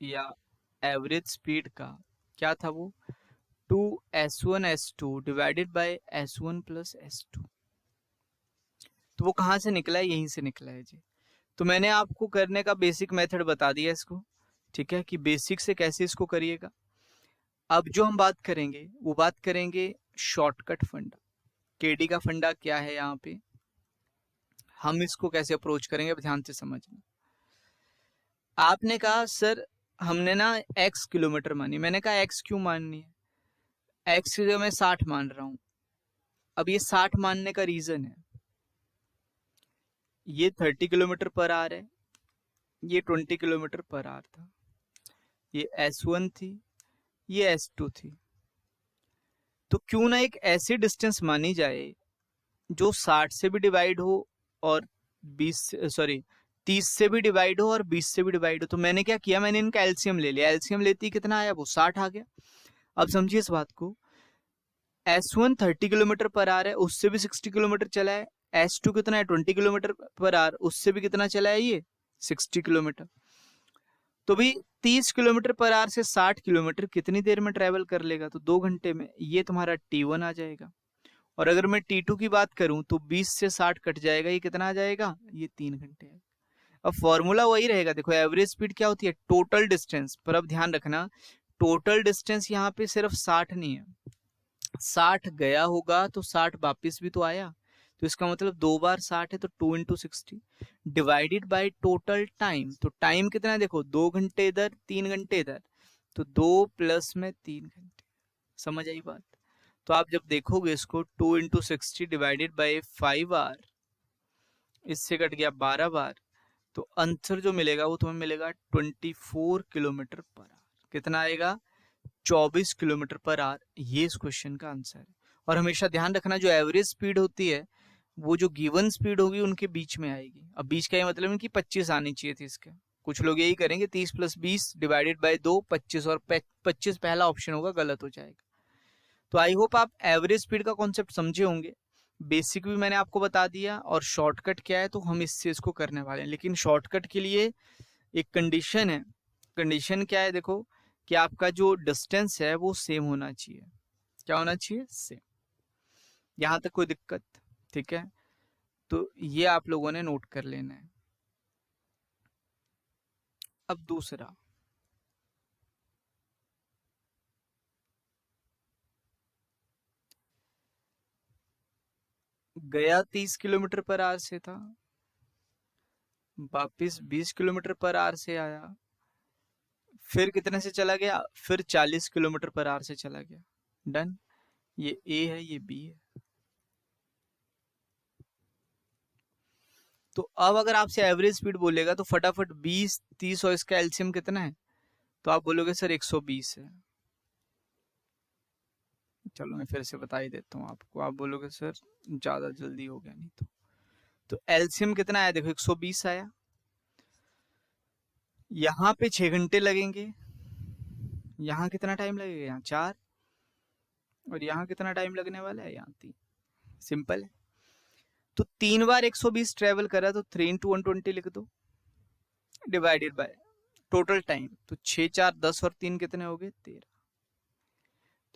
या एवरेज स्पीड का, क्या था वो 2s1 s2 divided by s1 plus s2। तो वो कहाँ से निकला है, यहीं से निकला है जी। तो मैंने आपको करने का बेसिक मेथड बता दिया इसको, ठीक है, कि बेसिक से कैसे इसको करिएगा। अब जो हम बात करेंगे वो बात करेंगे शॉर्टकट फंडा। केडी का फंडा क्या है, यहाँ पे हम इसको कैसे अप्रोच करेंगे, अब ध्यान से समझना। आपने कहा सर हमने ना x किलोमीटर मानी, मैंने कहा x क्यों माननी है, x की जगह मैं 60 मान रहा हूं। अब ये 60 मानने का रीजन है, ये 30 किलोमीटर पर आवर है, ये 20 किलोमीटर पर आवर था, ये S1 थी, ये S2 थी। तो क्यों ना एक ऐसी डिस्टेंस मानी जाए जो 60 से भी डिवाइड हो और 30 से भी डिवाइड हो और 20 से भी डिवाइड हो। तो मैंने क्या किया, मैंने इनका एलसीएम ले लिया। एलसीएम लेते ही कितना आया, वो 60 आ गया। अब समझिए इस बात को, S1 30 किलोमीटर पर आवर है, उससे भी 60 किलोमीटर चला है। S2 कितना है 20 किलोमीटर पर आवर, उससे भी कितना चला है ये 60 किलोमीटर। तो भी 30 किलोमीटर पर आवर से 60 किलोमीटर कितनी देर में ट्रेवल कर लेगा, तो 2 घंटे में। ये तुम्हारा T1 आ जाएगा। और अगर मैं T2 की बात करूं तो 20 से 60 कट जाएगा, ये कितना आ जाएगा, ये 3 घंटे। अब फॉर्मूला वही रहेगा। देखो एवरेज स्पीड क्या होती है, टोटल डिस्टेंस। पर अब ध्यान रखना टोटल डिस्टेंस यहाँ पे सिर्फ 60 नहीं है, 60 गया होगा तो 60 वापिस भी तो आया। तो इसका मतलब 2 बार 60 है, तो 2 into 60 divided by total time. तो टाइम कितना है, देखो 2 घंटे इधर 3 घंटे इधर, तो 2 प्लस में 3 घंटे। समझ आई बात। तो आप जब देखोगे इसको 2 इंटू 60 डिवाइडेड बाई 5 बार, इससे कट गया 12 बार, तो आंसर जो मिलेगा वो तुम्हें मिलेगा 24 किलोमीटर पर आवर। कितना आएगा, 24 किलोमीटर पर आवर। ये इस क्वेश्चन का आंसर है। और हमेशा ध्यान रखना जो एवरेज स्पीड होती है वो जो गिवन स्पीड होगी उनके बीच में आएगी। अब बीच का ये मतलब इनकी 25 आनी चाहिए थी इसके। कुछ लोग यही करेंगे 30 प्लस 20 डिवाइडेड बाय 2 25, और 25 पहला ऑप्शन होगा, गलत हो जाएगा। तो आई होप आप एवरेज स्पीड का कॉन्सेप्ट समझे होंगे। बेसिक भी मैंने आपको बता दिया, और शॉर्टकट क्या है तो हम इससे इसको करने वाले हैं। लेकिन शॉर्टकट के लिए एक कंडीशन है। कंडीशन क्या है, देखो कि आपका जो डिस्टेंस है वो सेम होना चाहिए। क्या होना चाहिए, सेम। यहां तक कोई दिक्कत, ठीक है। तो ये आप लोगों ने नोट कर लेना है। अब दूसरा, गया 30 किलोमीटर पर आवर से था, वापिस 20 किलोमीटर पर आवर से आया, फिर कितने से चला गया, फिर 40 किलोमीटर पर आवर से चला गया। डन। ये ए है, ये बी है। तो अब अगर आपसे एवरेज स्पीड बोलेगा तो फटाफट 20 30 और इसका एलसीएम कितना है, तो आप बोलोगे सर 120 है। चलो मैं फिर से बता ही देता हूँ आपको। आप बोलोगे सर ज्यादा जल्दी हो गया, नहीं तो एलसीएम कितना आया, देखो 120 आया। यहाँ पे 6 घंटे लगेंगे, यहाँ कितना टाइम लगेगा, यहाँ 4, और यहाँ कितना टाइम लगने वाला है, यहाँ 3। सिंपल है। तो 3 बार 120 ट्रेवल करा तो 3 इंटू 120 लिख दो, डिवाइडेड बाय टोटल टाइम। तो 6 4 10 और 3 कितने हो गए, 13।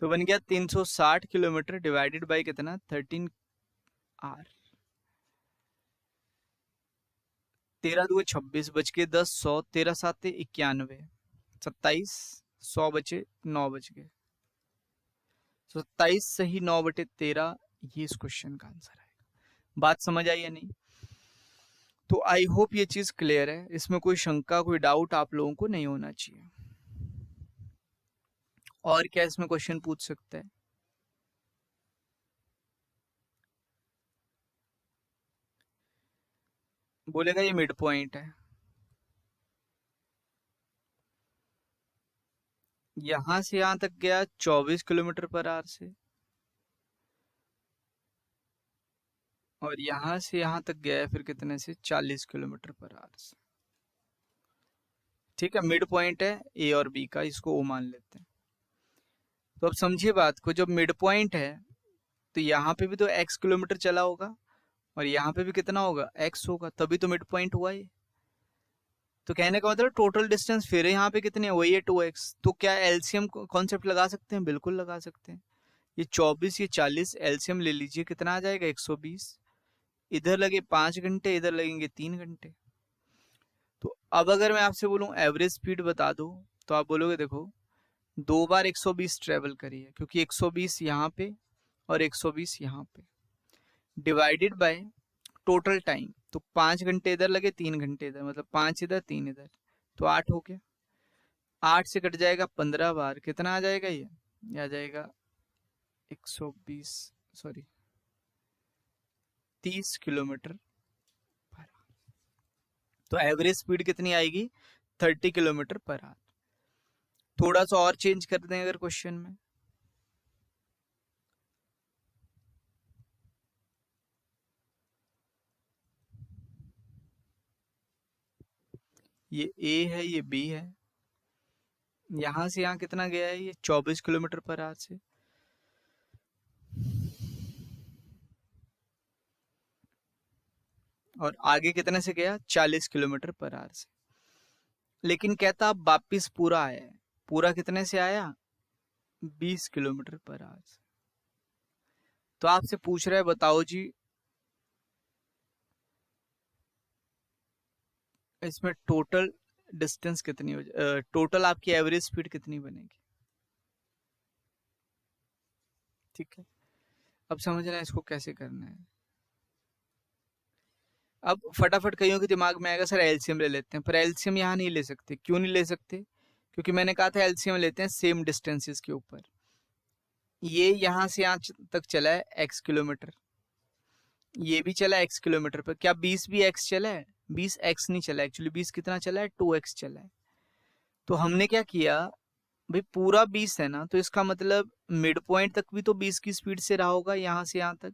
तो बन गया 360 किलोमीटर डिवाइडेड बाय कितना, 13 आर। 13 2 26 बच के 10 100, 13 7 91, 27 100 बचे 9 बच गए। 27 सही 9 बटे 13, ये इस क्वेश्चन का आंसर है। बात समझ आई या नहीं। तो आई होप ये चीज क्लियर है, इसमें कोई शंका कोई डाउट आप लोगों को नहीं होना चाहिए। और क्या इसमें क्वेश्चन पूछ सकते हैं? बोलेगा ये मिड पॉइंट है, यहां से यहां तक गया 24 किलोमीटर पर आवर से, और यहां से यहां तक गया है फिर कितने से, 40 किलोमीटर पर आवर से। ठीक है, मिड पॉइंट है ए और बी का, इसको ओ मान लेते हैं। तो अब समझिए बात को, जब मिड पॉइंट है तो यहाँ पे भी तो x किलोमीटर चला होगा और यहाँ पे भी कितना होगा, x होगा, तभी तो मिड पॉइंट हुआ ये। तो कहने का मतलब टोटल डिस्टेंस फिर यहाँ पे कितनी है, वही है 2x। तो क्या एलसीएम कॉन्सेप्ट लगा सकते हैं? बिल्कुल लगा सकते हैं। ये 24 ये 40 एलसीएम ले लीजिए, कितना आ जाएगा, 120। इधर लगे 5 घंटे, इधर लगेंगे 3 घंटे। तो अब अगर मैं आपसे बोलूं एवरेज स्पीड बता दो, तो आप बोलोगे देखो 2 बार 120 ट्रेवल करिए, क्योंकि 120 यहाँ पे और 120 यहाँ पे, डिवाइडेड बाय टोटल टाइम। तो 5 घंटे इधर लगे, 3 घंटे इधर, मतलब 5 इधर 3 इधर, तो 8 हो गया। 8 से कट जाएगा 15 बार, कितना आ जाएगा ये आ जाएगा 120, सॉरी 30 किलोमीटर पर आवर। तो एवरेज स्पीड कितनी आएगी, 30 किलोमीटर पर आवर। थोड़ा सा और चेंज कर दें अगर क्वेश्चन में, ये ए है ये बी है, यहां से यहाँ कितना गया है, ये 24 किलोमीटर पर आवर से, और आगे कितने से गया, 40 किलोमीटर पर आवर से। लेकिन कहता अब वापिस पूरा आया है, पूरा कितने से आया, 20 किलोमीटर पर आवर से। तो आपसे पूछ रहा है बताओ जी इसमें टोटल डिस्टेंस कितनी हो जाए, टोटल आपकी एवरेज स्पीड कितनी बनेगी। ठीक है, अब समझना है इसको कैसे करना है। अब फटाफट कईयों के दिमाग में आएगा सर एलसीएम ले लेते हैं, पर एलसीएम यहाँ नहीं ले सकते। क्यों नहीं ले सकते, क्योंकि मैंने कहा था एलसीएम लेते हैं सेम डिस्टेंसेस के ऊपर। ये यहाँ से यहाँ तक चला है x किलोमीटर, ये भी चला x किलोमीटर पर, क्या 20 भी x चला है, 20 x नहीं चला एक्चुअली, 20 कितना चला है, 2x चला है। तो हमने क्या किया भाई, पूरा 20 है ना, तो इसका मतलब मिड पॉइंट तक भी तो 20 की स्पीड से रहा होगा यहाँ से यहाँ तक,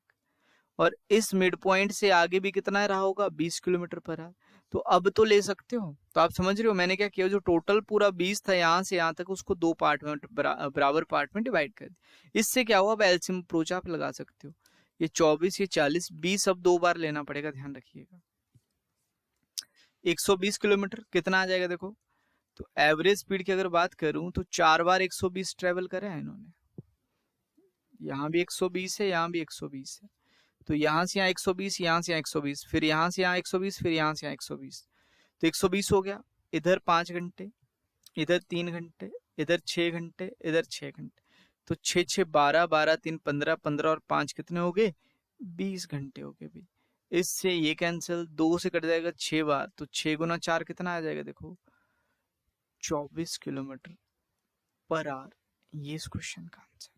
और इस मिड पॉइंट से आगे भी कितना रहा होगा, 20 किलोमीटर पर आवर। तो अब तो ले सकते हो। तो आप समझ रहे हो मैंने क्या किया, जो टोटल पूरा 20 था यहाँ से यहाँ तक, उसको 2 पार्ट में बराबर पार्ट में डिवाइड कर दिया। इससे क्या हुआ, अब एलसीएम अप्रोच आप लगा सकते हो। ये 24 ये 40 20 अब 2 बार लेना पड़ेगा, ध्यान रखिएगा। 120 किलोमीटर कितना आ जाएगा देखो। तो एवरेज स्पीड की अगर बात करूं तो 4 बार 120 ट्रेवल करा है इन्होंने, यहाँ भी 120 है, यहाँ भी 120 है। तो यहाँ से यहाँ 120, यहाँ से यहाँ 120, फिर यहाँ से यहाँ 120, फिर यहाँ से यहाँ 120, तो 120 हो गया। इधर 5 घंटे, इधर 3 घंटे, इधर 6 घंटे, इधर 6 घंटे, तो 6 6 12, 12 3 15, 15 और 5 कितने हो गए, 20 घंटे हो गए भाई। इससे ये कैंसिल, 2 से कट जाएगा 6 बार, तो 6 गुना 4 कितना आ जाएगा देखो, 24 किलोमीटर पर आवर। ये इस क्वेश्चन का आंसर।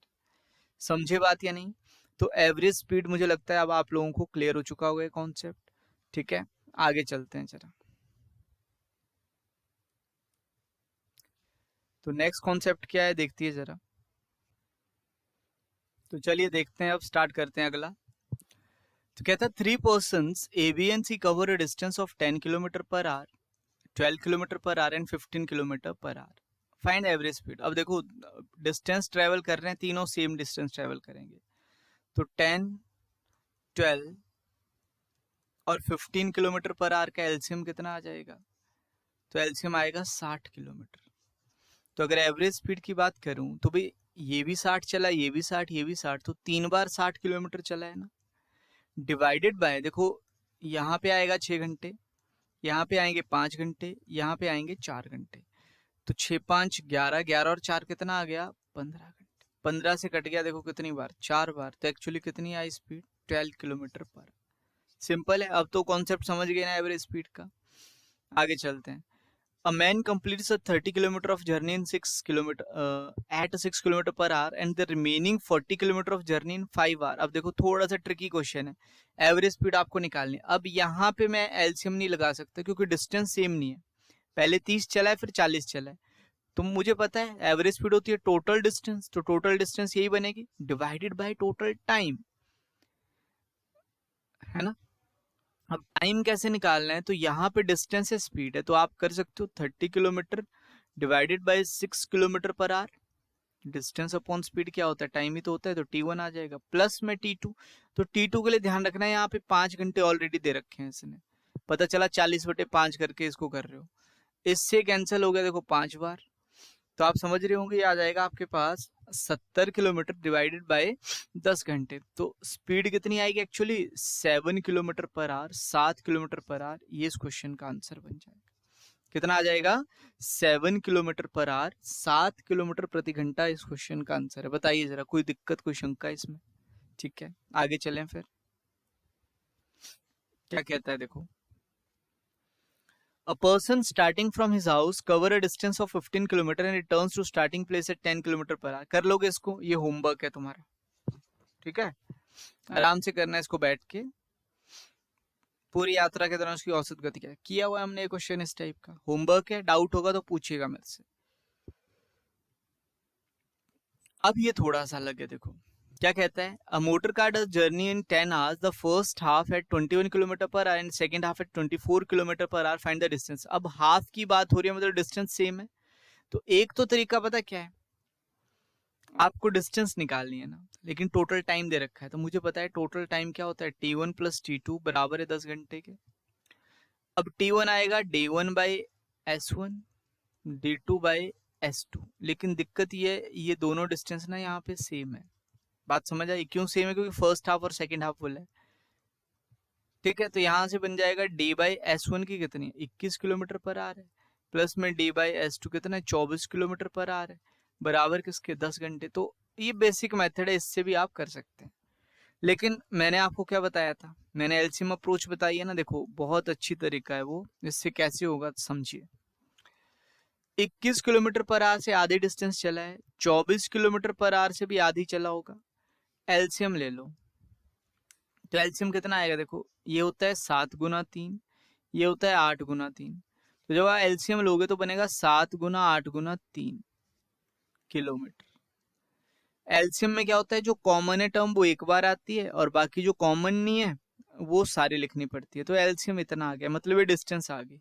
समझे बात या नहीं। तो एवरेज स्पीड मुझे लगता है अब आप लोगों को क्लियर हो चुका होगा कॉन्सेप्ट। ठीक है, आगे चलते हैं जरा। तो नेक्स्ट कॉन्सेप्ट क्या है देखती है जरा। तो चलिए देखते हैं, अब स्टार्ट करते हैं अगला। तो कहता है 3 persons A, B and C cover a distance of 10 kilometre per our, 12 kilometre per hour and 15 kilometre per hour. Find average speed. अब देखो डिस्टेंस ट्रेवल कर रहे हैं, तीनों सेम डिस्टेंस ट्रेवल करेंगे। तो 10, 12 और 15 किलोमीटर पर आवर का एलसीएम कितना आ जाएगा, तो एलसीएम आएगा 60 किलोमीटर। तो अगर एवरेज स्पीड की बात करूं तो भाई ये भी 60 चला, ये भी 60, ये भी 60, तो 3 बार 60 किलोमीटर चला है ना। डिवाइडेड बाय देखो, यहाँ पे आएगा 6 घंटे, यहाँ पे आएंगे 5 घंटे, यहाँ पे आएंगे 4 घंटे, तो 6 5 11, 11 और 4 कितना आ गया, 15 घंटे। 15 से कट गया देखो कितनी बार, 4 बार, तो एक्चुअली कितनी आई स्पीड, 12 किलोमीटर पर। सिंपल है, अब तो कॉन्सेप्ट समझ गए ना एवरेज स्पीड का। आगे चलते हैं। A man completes a 30 kilometer of journey in 6 kilometer at 6 kilometer per hour and the remaining 40 kilometer of journey in 5 hour। अब देखो थोड़ा सा ट्रिकी क्वेश्चन है, एवरेज स्पीड आपको निकालनी है। अब यहाँ पे मैं एलसीएम नहीं लगा सकता क्योंकि डिस्टेंस सेम नहीं है, पहले 30 चला है फिर 40 चला है। तो मुझे पता है एवरेज स्पीड होती है टोटल डिस्टेंस, तो टोटल डिस्टेंस यही बनेगी डिवाइडेड बाय टोटल टाइम, है ना। अब टाइम कैसे निकालना है, तो यहाँ पे डिस्टेंस है स्पीड है, तो आप कर सकते हो 30 kilometre divided by 6 kilometre per our. Distance upon speed क्या होता है, टाइम ही तो होता है, तो T1 आ जाएगा प्लस में T2। तो T2 के लिए ध्यान रखना है यहाँ पे 5 घंटे ऑलरेडी दे रखे हैं इसने, पता चला 40/5 करके इसको कर रहे हो, इससे कैंसिल हो गया देखो 5 बार। तो आप समझ रहे होंगे, ये आ जाएगा आपके पास 70 किलोमीटर डिवाइडेड बाय 10 घंटे। तो स्पीड कितनी आएगी actually 7 kilometre per our, 7 kilometre per our, ये इस क्वेश्चन का आंसर बन जाएगा। कितना आ जाएगा 7 किलोमीटर पर आवर, 7 किलोमीटर प्रति घंटा इस क्वेश्चन का आंसर है। बताइए जरा कोई दिक्कत कोई शंका इसमें? ठीक है आगे चलें फिर, क्या कहता है देखो। A person starting from his house cover a distance of 15 kilometer and returns to starting place at 10 kilometre per our. कर लोगे इसको, ये होमवर्क है तुम्हारा, ठीक है, आराम से करना है इसको बैठ के। पूरी यात्रा के दौरान उसकी औसत गति क्या है, किया हुआ है हमने क्वेश्चन इस टाइप का, होमवर्क है, डाउट होगा तो पूछिएगा मेरे से। अब ये थोड़ा सा अलग है, देखो क्या कहता है। A motor car does journey in 10 hours, the first half at 21 kilometre per hour and second half at 24 kilometre per hour, find the distance. अब हाफ की बात हो रही है, मतलब डिस्टेंस सेम है, तो एक तो तरीका पता क्या है, आपको डिस्टेंस निकालनी है ना, लेकिन टोटल टाइम दे रखा है, तो मुझे पता है टोटल टाइम क्या होता है, T1 प्लस T2 बराबर है 10 घंटे के। अब T1 आएगा D1 by S1 D2 by S2, लेकिन दिक्कत ये दोनों डिस्टेंस ना यहाँ पे सेम है। बात समझ आई, क्यों सेम है, क्योंकि फर्स्ट हाफ और सेकंड हाफ बोला है, ठीक है। तो यहाँ से बन जाएगा D बाई S1 की कितनी 21 किलोमीटर पर आवर है, प्लस में D बाई S2 कितना है 24 किलोमीटर पर आवर है, बराबर किसके 10 घंटे। तो ये बेसिक मेथड है, इससे भी आप कर सकते हैं। लेकिन मैंने आपको क्या बताया था, मैंने एलसीएम अप्रोच बताई है ना, देखो बहुत अच्छी तरीका है वो, इससे कैसे होगा समझिए। 21 किलोमीटर पर आवर से आधी डिस्टेंस चला है, 24 किलोमीटर पर आवर से भी आधी चला होगा, एलसीएम ले लो। तो एलसीएम कितना आएगा, देखो ये होता है 7 × 3, ये होता है 8 × 3, तो जब आप एलसीएम लोगे तो बनेगा 7 × 8 × 3 किलोमीटर। एलसीएम में क्या होता है, जो कॉमन है टर्म वो एक बार आती है और बाकी जो कॉमन नहीं है वो सारी लिखनी पड़ती है। तो एलसीएम इतना आ गया, मतलब ये डिस्टेंस आ गई,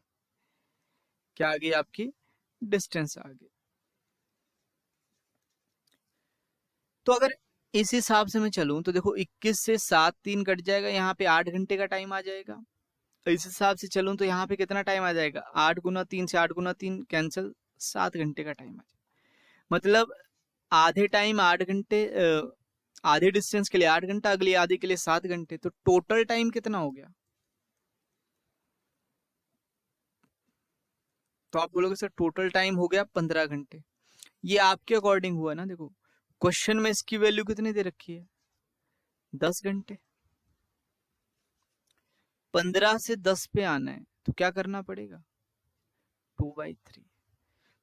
क्या आ गई आपकी डिस्टेंस आ गई। तो अगर इस हिसाब से मैं चलूं तो देखो 21 से 7 3 कट जाएगा, यहाँ पे 8 घंटे का टाइम आ जाएगा। तो इस हिसाब से चलूं तो यहाँ पे कितना टाइम आ जाएगा, 8 × 3 से 8 × 3 कैंसिल, 7 घंटे का टाइम आ जाएगा। मतलब आधे टाइम 8 घंटे, आधे डिस्टेंस के लिए 8 घंटा, अगली आधे के लिए 7 घंटे, तो टोटल टाइम कितना हो गया। तो आप बोलोगे सर टोटल टाइम हो गया 15 घंटे, ये आपके अकॉर्डिंग हुआ ना। देखो क्वेश्चन में इसकी वैल्यू कितनी दे रखी है 10 घंटे, 15 से 10 पे आना है तो क्या करना पड़ेगा 2/3।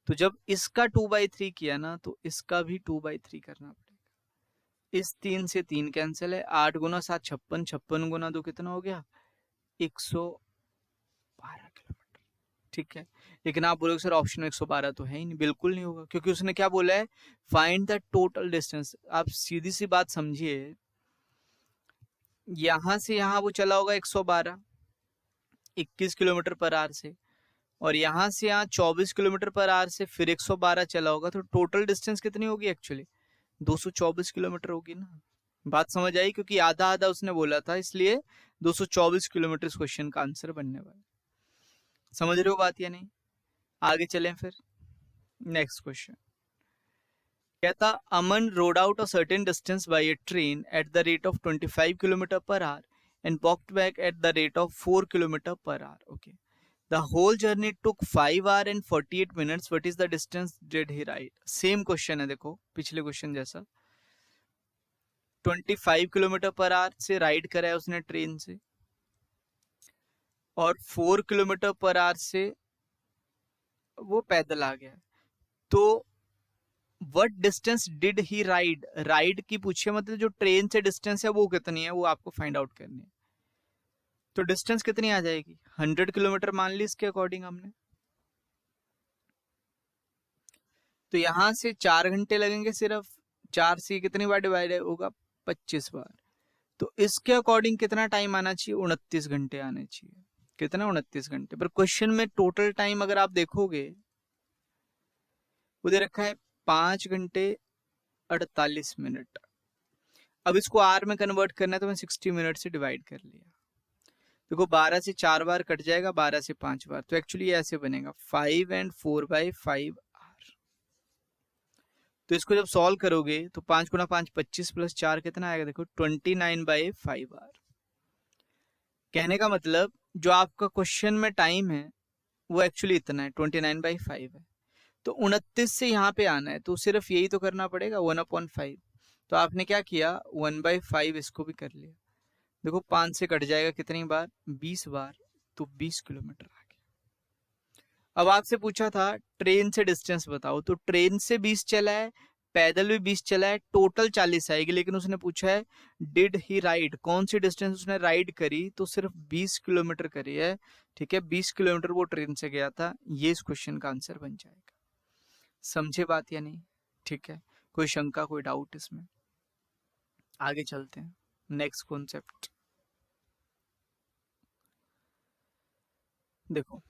तो जब इसका 2/3 किया ना तो इसका भी 2/3 करना पड़ेगा। इस 3 से 3 कैंसिल है, 8 × 7 56, 56 × 2 कितना हो गया 112 किलोमीटर, ठीक है। लेकिन आप बोलोगे सर ऑप्शन में 112 तो है ही नहीं, बिल्कुल नहीं होगा, क्योंकि उसने क्या बोला है फाइंड द टोटल डिस्टेंस। आप सीधी सी बात समझिए, यहां से यहां वो चला होगा 112 21 किलोमीटर पर आवर से, और यहाँ से यहाँ 24 किलोमीटर पर आवर से फिर 112 चला होगा, तो टोटल डिस्टेंस कितनी होगी एक्चुअली 224 किलोमीटर होगी ना। बात समझ आई, क्योंकि आधा आधा उसने बोला था, इसलिए 224 किलोमीटर इस क्वेश्चन का आंसर बनने वाला। समझ रहे हो बात या नहीं? आगे चलें फिर, नेक्स्ट क्वेश्चन कहता Aman rode out a certain distance by a train at the rate of 25 kilometre per hour and walked back at the rate of 4 kilometre per hour. Okay, the whole journey took 5 hours and 48 minutes. What is the distance did he ride? Same question है, देखो पिछले question जैसा, 25 kilometre per our से ride करा है उसने train से, और 4 किलोमीटर पर आवर से वो पैदल आ गया, तो what distance did he ride, ride की पूछिए, मतलब जो ट्रेन से डिस्टेंस है वो कितनी है, वो आपको फाइंड आउट करनी है। तो डिस्टेंस कितनी आ जाएगी, 100 किलोमीटर मान ली इसके अकॉर्डिंग हमने। तो यहां से 4 घंटे लगेंगे सिर्फ, 4 से कितनी बार डिवाइड होगा, 25 बार। तो इसके अकॉर्डिंग कितना टाइम आना चाहिए, 29 घंटे आने चाहिए। कितना, 29 घंटे। पर क्वेश्चन में टोटल टाइम अगर आप देखोगे, वो दे रखा है 5 घंटे 48 मिनट। अब इसको आर में कन्वर्ट करना है, तो मैं 60 मिनट से डिवाइड कर लिया। देखो 12 से 4 बार कट जाएगा, 12 से 5 बार, तो एक्चुअली ऐसे बनेगा 5 and 4/5 आर। तो इसको जब सॉल्व करोगे तो 5 गुना 5 25 प्लस 4 कितना आएगा, देखो 29/5 आर। कहने का मतलब जो आपका क्वेश्चन में टाइम है वो एक्चुअली इतना है, 29/5 है। तो 29 से यहाँ पे आना है, तो सिर्फ यही तो करना पड़ेगा, 1/5। तो आपने क्या किया, 1/5 इसको भी कर लिया। देखो 5 से कट जाएगा कितनी बार, 20 बार, तो 20 किलोमीटर आ गया। अब आपसे पूछा था ट्रेन से डिस्टेंस बताओ, तो ट्रेन से 20 चला है, पैदल भी 20 चला है, टोटल 40 आएगी। लेकिन उसने पूछा है डिड ही राइड, कौन सी डिस्टेंस उसने राइड करी, तो सिर्फ 20 किलोमीटर करी है। ठीक है, 20 किलोमीटर वो ट्रेन से गया था। ये इस क्वेश्चन का आंसर बन जाएगा। समझे बात या नहीं? ठीक है, कोई शंका, कोई डाउट इसमें? आगे चलते हैं, नेक्स्ट कॉन्सेप्ट देखो।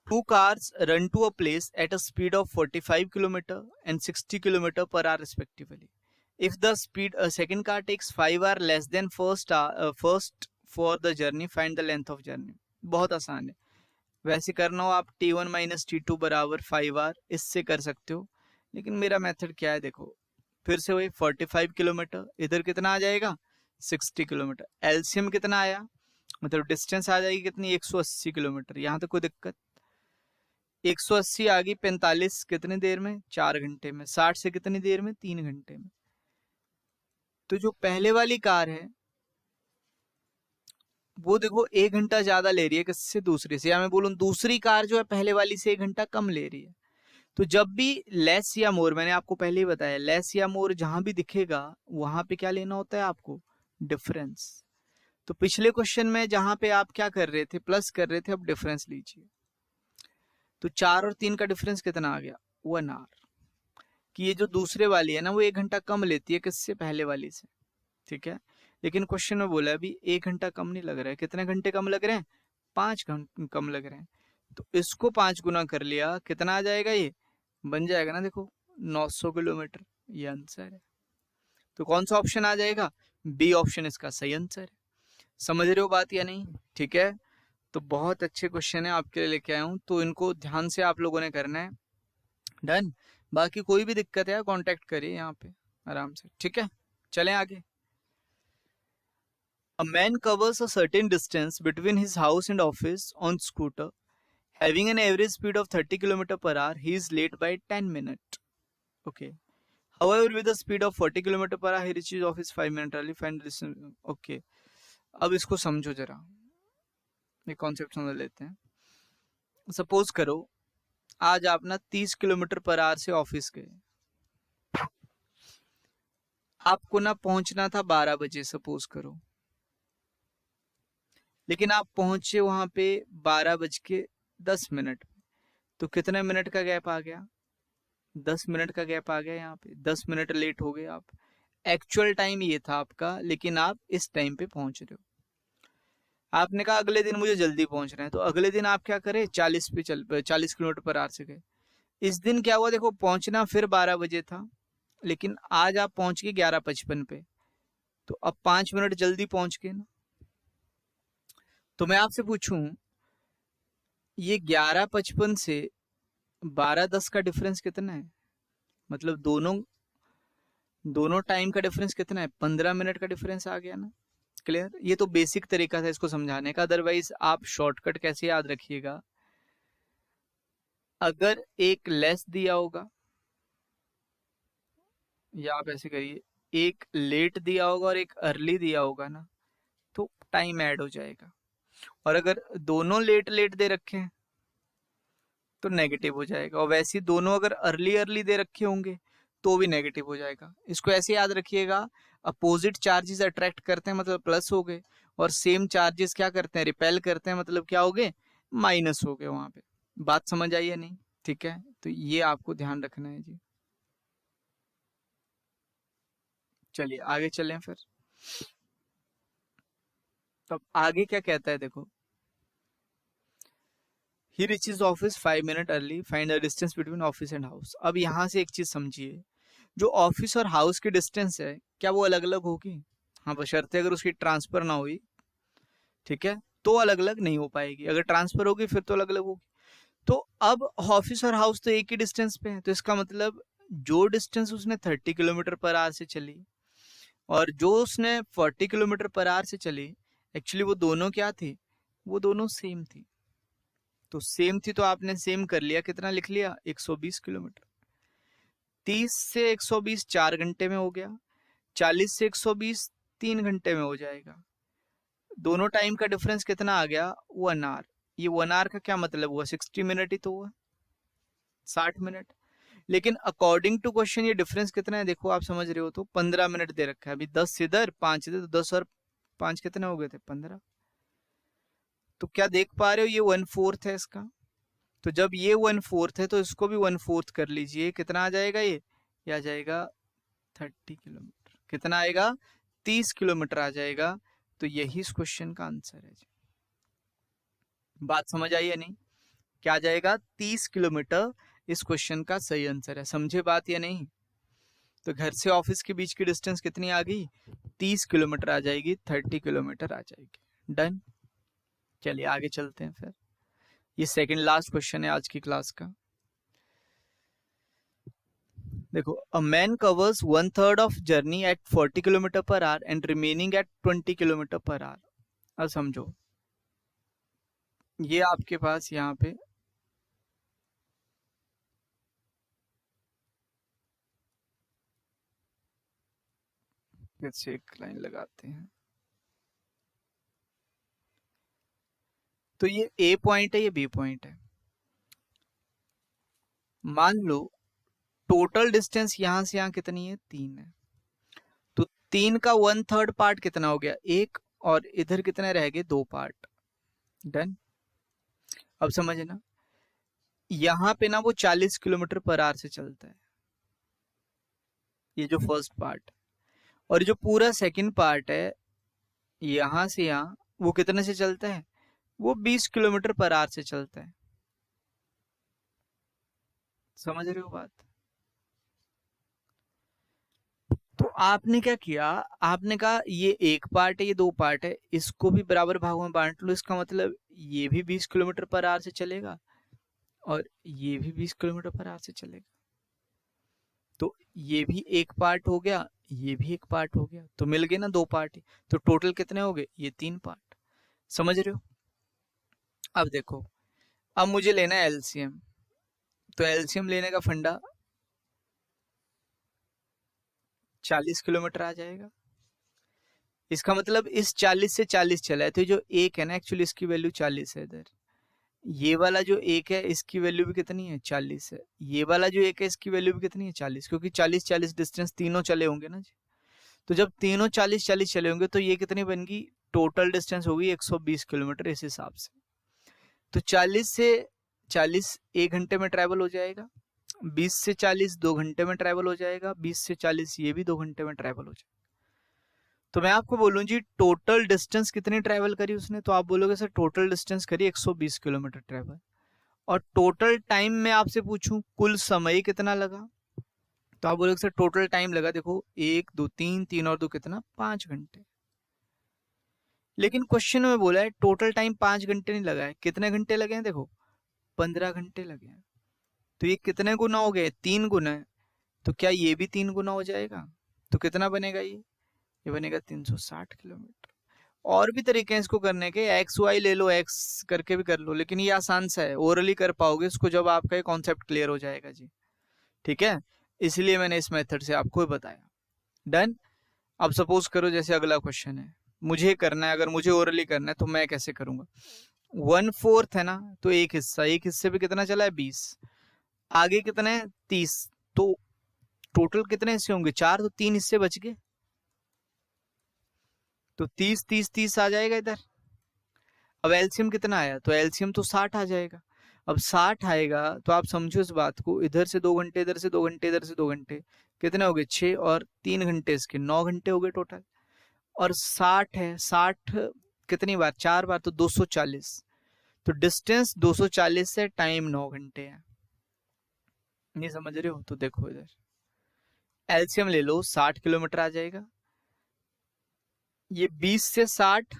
Two cars run to a place at a speed of 45 km and 60 km per hour respectively. If the speed a second car takes 5 hours less than first for the journey, find the length of journey. बहुत आसान है, वैसे करना हो आप t1 minus t2 बराबर 5 are, इससे कर सकते हो। लेकिन मेरा मेथड क्या है, देखो फिर से वही 45 किलोमीटर, इधर कितना आ जाएगा 60 किलोमीटर, एलसीएम कितना आया, मतलब डिस्टेंस आ जाएगी कितनी 180 किलोमीटर। यहाँ तो कोई दिक्कत, 180 आ गई, 45 कितनी देर में, 4 घंटे में, 60 से कितनी देर में, 3 घंटे में। तो जो पहले वाली कार है वो देखो 1 घंटा ज्यादा ले रही है किससे, दूसरी से, या मैं बोलूं दूसरी कार जो है पहले वाली से 1 घंटा कम ले रही है। तो जब भी लेस या मोर, मैंने आपको पहले ही बताया, लेस या मोर जहां भी दिखेगा वहां पे क्या लेना होता है आपको, डिफरेंस। तो पिछले क्वेश्चन में जहां पे आप क्या कर रहे थे, प्लस कर रहे थे, अब डिफरेंस लीजिए। तो 4 और 3 का डिफरेंस कितना आ गया, 1 आवर। कि ये जो दूसरे वाली है ना वो 1 घंटा कम लेती है किससे, पहले वाली से। ठीक है, लेकिन क्वेश्चन में बोला अभी 1 घंटा कम नहीं लग रहा है, कितने घंटे कम लग रहे हैं, 5 घंटे कम लग रहे हैं। तो इसको 5 गुना कर लिया, कितना आ जाएगा, ये बन जाएगा ना, देखो 900 किलोमीटर, ये आंसर है। तो कौन सा ऑप्शन आ जाएगा, बी ऑप्शन इसका सही आंसर है। समझ रहे हो बात या नहीं? ठीक है, तो बहुत अच्छे क्वेश्चन है आपके लिए लेके आया हूँ, तो इनको ध्यान से आप लोगों ने करना है। डन, बाकी कोई भी दिक्कत है कांटेक्ट करिए यहाँ पे आराम से। ठीक है, चलें आगे। A man covers a certain distance between his house and office on scooter, having an average speed of 30 km per hour. He is late by 10 minutes. Okay. However, with a speed of 40 km per hour, he reaches office 5 minutes early. Find distance. Okay. अब इसको समझो जरा, ये concept समझ लेते हैं। Suppose करो आज आप ना 30 किलोमीटर पर आवर से ऑफिस गए, आपको ना पहुंचना था 12 बजे सपोज करो, लेकिन आप पहुंचे वहां पे 12:10। तो कितने मिनट का गैप आ गया, 10 मिनट का गैप आ गया, यहाँ पे 10 मिनट लेट हो गए आप। एक्चुअल टाइम ये था आपका, लेकिन आप इस टाइम पे पहुंच रहे हो। आपने कहा अगले दिन मुझे जल्दी पहुंचना है, तो अगले दिन आप क्या करें, 40 किलोमीटर पर आवर से गए। इस दिन क्या हुआ, देखो पहुंचना फिर 12 बजे था, लेकिन आज आप पहुंच गए 11:55 पे, तो अब 5 मिनट जल्दी पहुंच गए ना। तो मैं आपसे पूछूं, ये 11:55 से 12:10 का डिफरेंस कितना है, मतलब दोनों टाइम का डिफरेंस कितना है, 15 मिनट का डिफरेंस आ गया ना। क्लियर, ये तो बेसिक तरीका था इसको समझाने का, अदरवाइज आप शॉर्टकट कैसे याद रखिएगा, अगर एक लेस दिया होगा, या आप ऐसे करिए, एक लेट दिया होगा और एक अर्ली दिया होगा ना, तो टाइम ऐड हो जाएगा। और अगर दोनों लेट लेट दे रखे हैं तो नेगेटिव हो जाएगा, और वैसे ही दोनों अगर अर्ली अर्ली दे रखे होंगे तो भी नेगेटिव हो जाएगा। इसको ऐसे याद रखिएगा, अपोजिट चार्जेस अट्रैक्ट करते हैं मतलब प्लस हो गए, और सेम चार्जेस क्या करते हैं, रिपेल करते हैं मतलब क्या हो गए, माइनस हो गए वहां पे। बात समझ आई है नहीं? ठीक है, तो ये आपको ध्यान रखना है जी। चलिए आगे चलें फिर। तब आगे क्या कहता है देखो, he reaches office 5 minute early, find the distance between office and house. अब यहाँ से एक चीज समझिए, जो ऑफिस और हाउस की डिस्टेंस है क्या वो अलग अलग होगी? हाँ, बशर्ते अगर उसकी ट्रांसफर ना हुई, ठीक है, तो अलग अलग नहीं हो पाएगी। अगर ट्रांसफर होगी फिर तो अलग अलग होगी। तो अब ऑफिस और हाउस तो एक ही डिस्टेंस पे है, तो इसका मतलब जो डिस्टेंस उसने 30 किलोमीटर पर आवर से चली और जो उसने 40 किलोमीटर पर आवर से चली, एक्चुअली वो दोनों क्या थी, वो दोनों सेम थी। तो सेम थी तो आपने सेम कर लिया, कितना लिख लिया, 120 किलोमीटर। 30 से 120 4 घंटे में हो गया, 40 से 120 3 घंटे में हो जाएगा। दोनों टाइम का डिफरेंस कितना आ गया, 1 आवर। ये 1 आवर का क्या मतलब हुआ, 60 मिनट ही तो हुआ, 60 मिनट। लेकिन अकॉर्डिंग टू क्वेश्चन ये डिफरेंस कितना है देखो, आप समझ रहे हो तो 15 मिनट दे रखा है। अभी 10 इधर 5 इधर, तो 10 और 5 कितने हो गए थे, 15। तो क्या देख पा रहे हो, ये 1/4 है इसका। तो जब ये 1/4 है तो इसको भी 1/4 कर लीजिए, कितना आ जाएगा ये आ जाएगा 30 किलोमीटर। कितना आएगा, 30 किलोमीटर आ जाएगा। तो यही इस क्वेश्चन का आंसर है जी। बात समझ आई या नहीं? क्या आ जाएगा, 30 किलोमीटर इस क्वेश्चन का सही आंसर है। समझे बात या नहीं? तो घर से ऑफिस के बीच की डिस्टेंस कितनी आ गई, 30 किलोमीटर आ जाएगी, 30 किलोमीटर आ जाएगी। डन। चलिए आगे चलते हैं फिर। ये सेकंड लास्ट क्वेश्चन है आज की क्लास का। देखो, a man covers 1/3 of journey at 40 kilometre per hour and remaining at 20 kilometre per hour. अब समझो, ये आपके पास यहाँ पे फिर से एक लाइन लगाते हैं। तो ये ए पॉइंट है, ये बी पॉइंट है। मान लो टोटल डिस्टेंस यहां से यहां कितनी है, 3 है। तो 3 का 1/3 पार्ट कितना हो गया, 1, और इधर कितने रह गए, 2 पार्ट। डन। अब समझना, यहाँ पे ना वो 40 किलोमीटर पर आवर से चलता है, ये जो फर्स्ट पार्ट। और जो पूरा सेकंड पार्ट है, यहां से यहाँ, वो कितने से चलता है, वो 20 किलोमीटर पर आवर से चलता है। समझ रहे हो बात? तो आपने क्या किया, आपने कहा ये एक पार्ट है, ये 2 पार्ट है, इसको भी बराबर भागों में बांट लो। इसका मतलब ये भी 20 किलोमीटर पर आवर से चलेगा और ये भी 20 किलोमीटर पर आवर से चलेगा। तो ये भी एक पार्ट हो गया, ये भी एक पार्ट हो गया, तो मिल गए ना 2 पार्ट ही। तो टोटल कितने हो गए, ये 3 पार्ट। समझ रहे हो? अब देखो, अब मुझे लेना है एलसीएम। तो एलसीएम लेने का फंडा 40 किलोमीटर आ जाएगा। इसका मतलब इस 40 से 40 चला है, तो जो एक है ना, एक्चुअली इसकी वैल्यू 40 है इधर। ये वाला जो एक है इसकी वैल्यू भी कितनी है, 40 है। ये वाला जो एक है इसकी वैल्यू भी कितनी है, 40, क्योंकि 40-40 डिस्टेंस तीनों चले होंगे ना जी। तो जब तीनों 40-40 चले होंगे तो ये कितनी बन गई, टोटल डिस्टेंस होगी 120 किलोमीटर इस हिसाब से। तो 40 से 40 1 घंटे में ट्रैवल हो जाएगा, 20 से 40 2 घंटे में ट्रैवल हो जाएगा, 20 से 40 ये भी 2 घंटे में ट्रैवल हो जाएगा। तो मैं आपको बोलूं जी टोटल डिस्टेंस कितनी ट्रैवल करी उसने, तो आप बोलोगे सर टोटल डिस्टेंस करी 120 किलोमीटर ट्रैवल। और टोटल टाइम में आपसे पूछूं कुल समय कितना लगा, तो आप बोलोगे सर टोटल टाइम लगा, देखो 1 2 3 3 और 2 कितना, 5 घंटे। लेकिन क्वेश्चन में बोला है टोटल टाइम 5 घंटे नहीं लगा है, कितने घंटे लगे हैं, देखो 15 घंटे लगे हैं। तो ये कितने गुना हो गए, 3 गुना है। तो क्या ये भी 3 गुना हो जाएगा, तो कितना बनेगा ये बनेगा 360 किलोमीटर। और भी तरीके हैं इसको करने के, एक्स वाई ले लो, एक्स करके भी कर लो, लेकिन ये आसान सा है, ओरली कर पाओगे इसको जब आपका ये कॉन्सेप्ट क्लियर हो जाएगा जी। ठीक है, इसलिए मैंने इस मेथड से आपको बताया। डन। अब सपोज करो जैसे अगला क्वेश्चन है, मुझे करना है, अगर मुझे ओरली करना है तो मैं कैसे करूंगा? 1/4 है ना, तो एक हिस्सा, एक हिस्से पे कितना चला है 20, आगे कितना है 30, तो टोटल कितने हिस्से होंगे 4, तो 3 हिस्से बच गए, तो 30 30 30 आ जाएगा इधर। अब एलसीएम कितना आया, तो एलसीएम तो 60 आ जाएगा। अब 60 आएगा तो आप समझो इस बात को, इधर से 2 घंटे, इधर से 2 घंटे, इधर से 2 घंटे, कितने हो गए 6 और 3 घंटे इसके 9 घंटे हो गए टोटल। और 60 है, 60 कितनी बार, 4 बार, तो 240, तो डिस्टेंस 240 है, टाइम 9 घंटे है। नहीं समझ रहे हो? तो देखो इधर एलसीएम ले लो, 60 किलोमीटर आ जाएगा। ये 20 से 60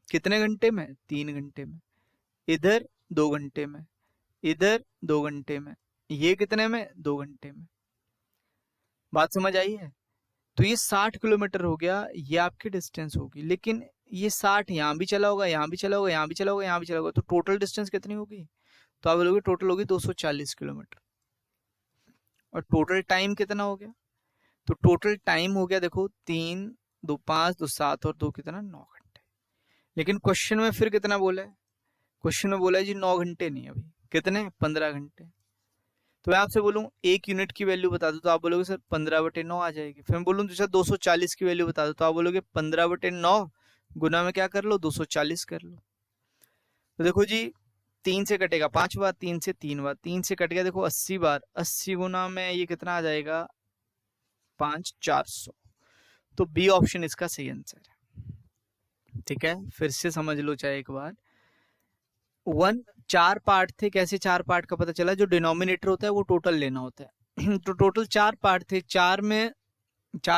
कितने घंटे में, 3 घंटे में, इधर 2 घंटे में, इधर 2 घंटे में, ये कितने में, 2 घंटे में। बात समझ आई है? तो ये 60 किलोमीटर हो गया, ये आपकी डिस्टेंस होगी। लेकिन ये 60 यहाँ भी चला होगा, यहाँ भी चला होगा, यहाँ भी चला होगा, यहाँ भी चला होगा, तो टोटल डिस्टेंस कितनी होगी? तो आप बोलोगे टोटल होगी 240 किलोमीटर। और टोटल टाइम कितना हो गया? तो टोटल टाइम हो गया, देखो 3 2 5 2 7 और 2 कितना, 9 घंटे। लेकिन क्वेश्चन में फिर कितना बोला है? क्वेश्चन में बोला है जी 9 घंटे नहीं, अभी कितने, 15 घंटे। तो मैं आपसे बोलूं 1 यूनिट की वैल्यू बता दो, तो आप बोलोगे सर 15/9 आ जाएगी। फिर मैं बोलूं दूसरा 240 की वैल्यू बता दो, तो आप बोलोगे 15/9 गुना में क्या कर लो, 240 कर लो। तो देखो जी 3 से कटेगा 5 बार, 3 से 3 बार, 3 से कट गया देखो 80 बार, 80 गुना में ये कितना आ जाएगा 5, 400। तो बी ऑप्शन इसका सही आंसर है। ठीक है, फिर से समझ लो चाहे एक बार। 4 पार्ट थे, कैसे 4 पार्ट का पता चला? जो डिनोमिनेटर होता है वो टोटल लेना होता है। तो टोटल 4 पार्ट थे, 4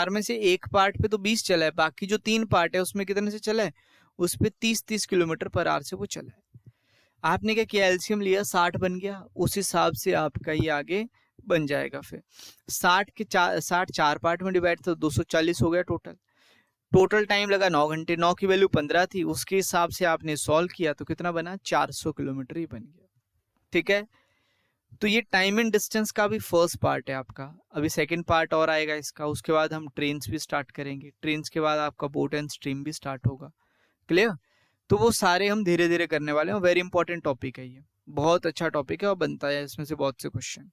में से एक पार्ट पे तो 20 चला है, बाकी जो 3 पार्ट है उसमें कितने से चला है, उस पे 30-30 किलोमीटर पर आवर से वो चला है। आपने क्या किया, एलसीएम लिया, 60 बन गया, उस हिसाब से आपका ये आगे बन जाएगा। फिर 60 4 पार्ट में डिवाइड, तो 240 हो गया टोटल। टोटल टाइम लगा 9 घंटे, 9 की वैल्यू 15 थी, उसके हिसाब से आपने सॉल्व किया तो कितना बना, 400 किलोमीटर ही बन गया। ठीक है, तो ये टाइम एंड डिस्टेंस का भी फर्स्ट पार्ट है आपका। अभी सेकंड पार्ट और आएगा इसका, उसके बाद हम ट्रेन्स भी स्टार्ट करेंगे, ट्रेन्स के बाद आपका बोट एंड स्ट्रीम भी स्टार्ट होगा। क्लियर? तो वो सारे हम धीरे धीरे करने वाले हैं। वेरी इंपॉर्टेंट टॉपिक है ये, बहुत अच्छा टॉपिक है और बनता है इसमें से बहुत से क्वेश्चन।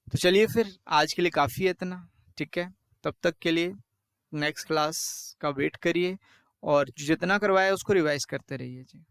तो चलिए फिर आज के लिए काफ़ी है इतना। ठीक है, तब तक के लिए नेक्स्ट क्लास का वेट करिए और जितना करवाया उसको रिवाइज करते रहिए जी।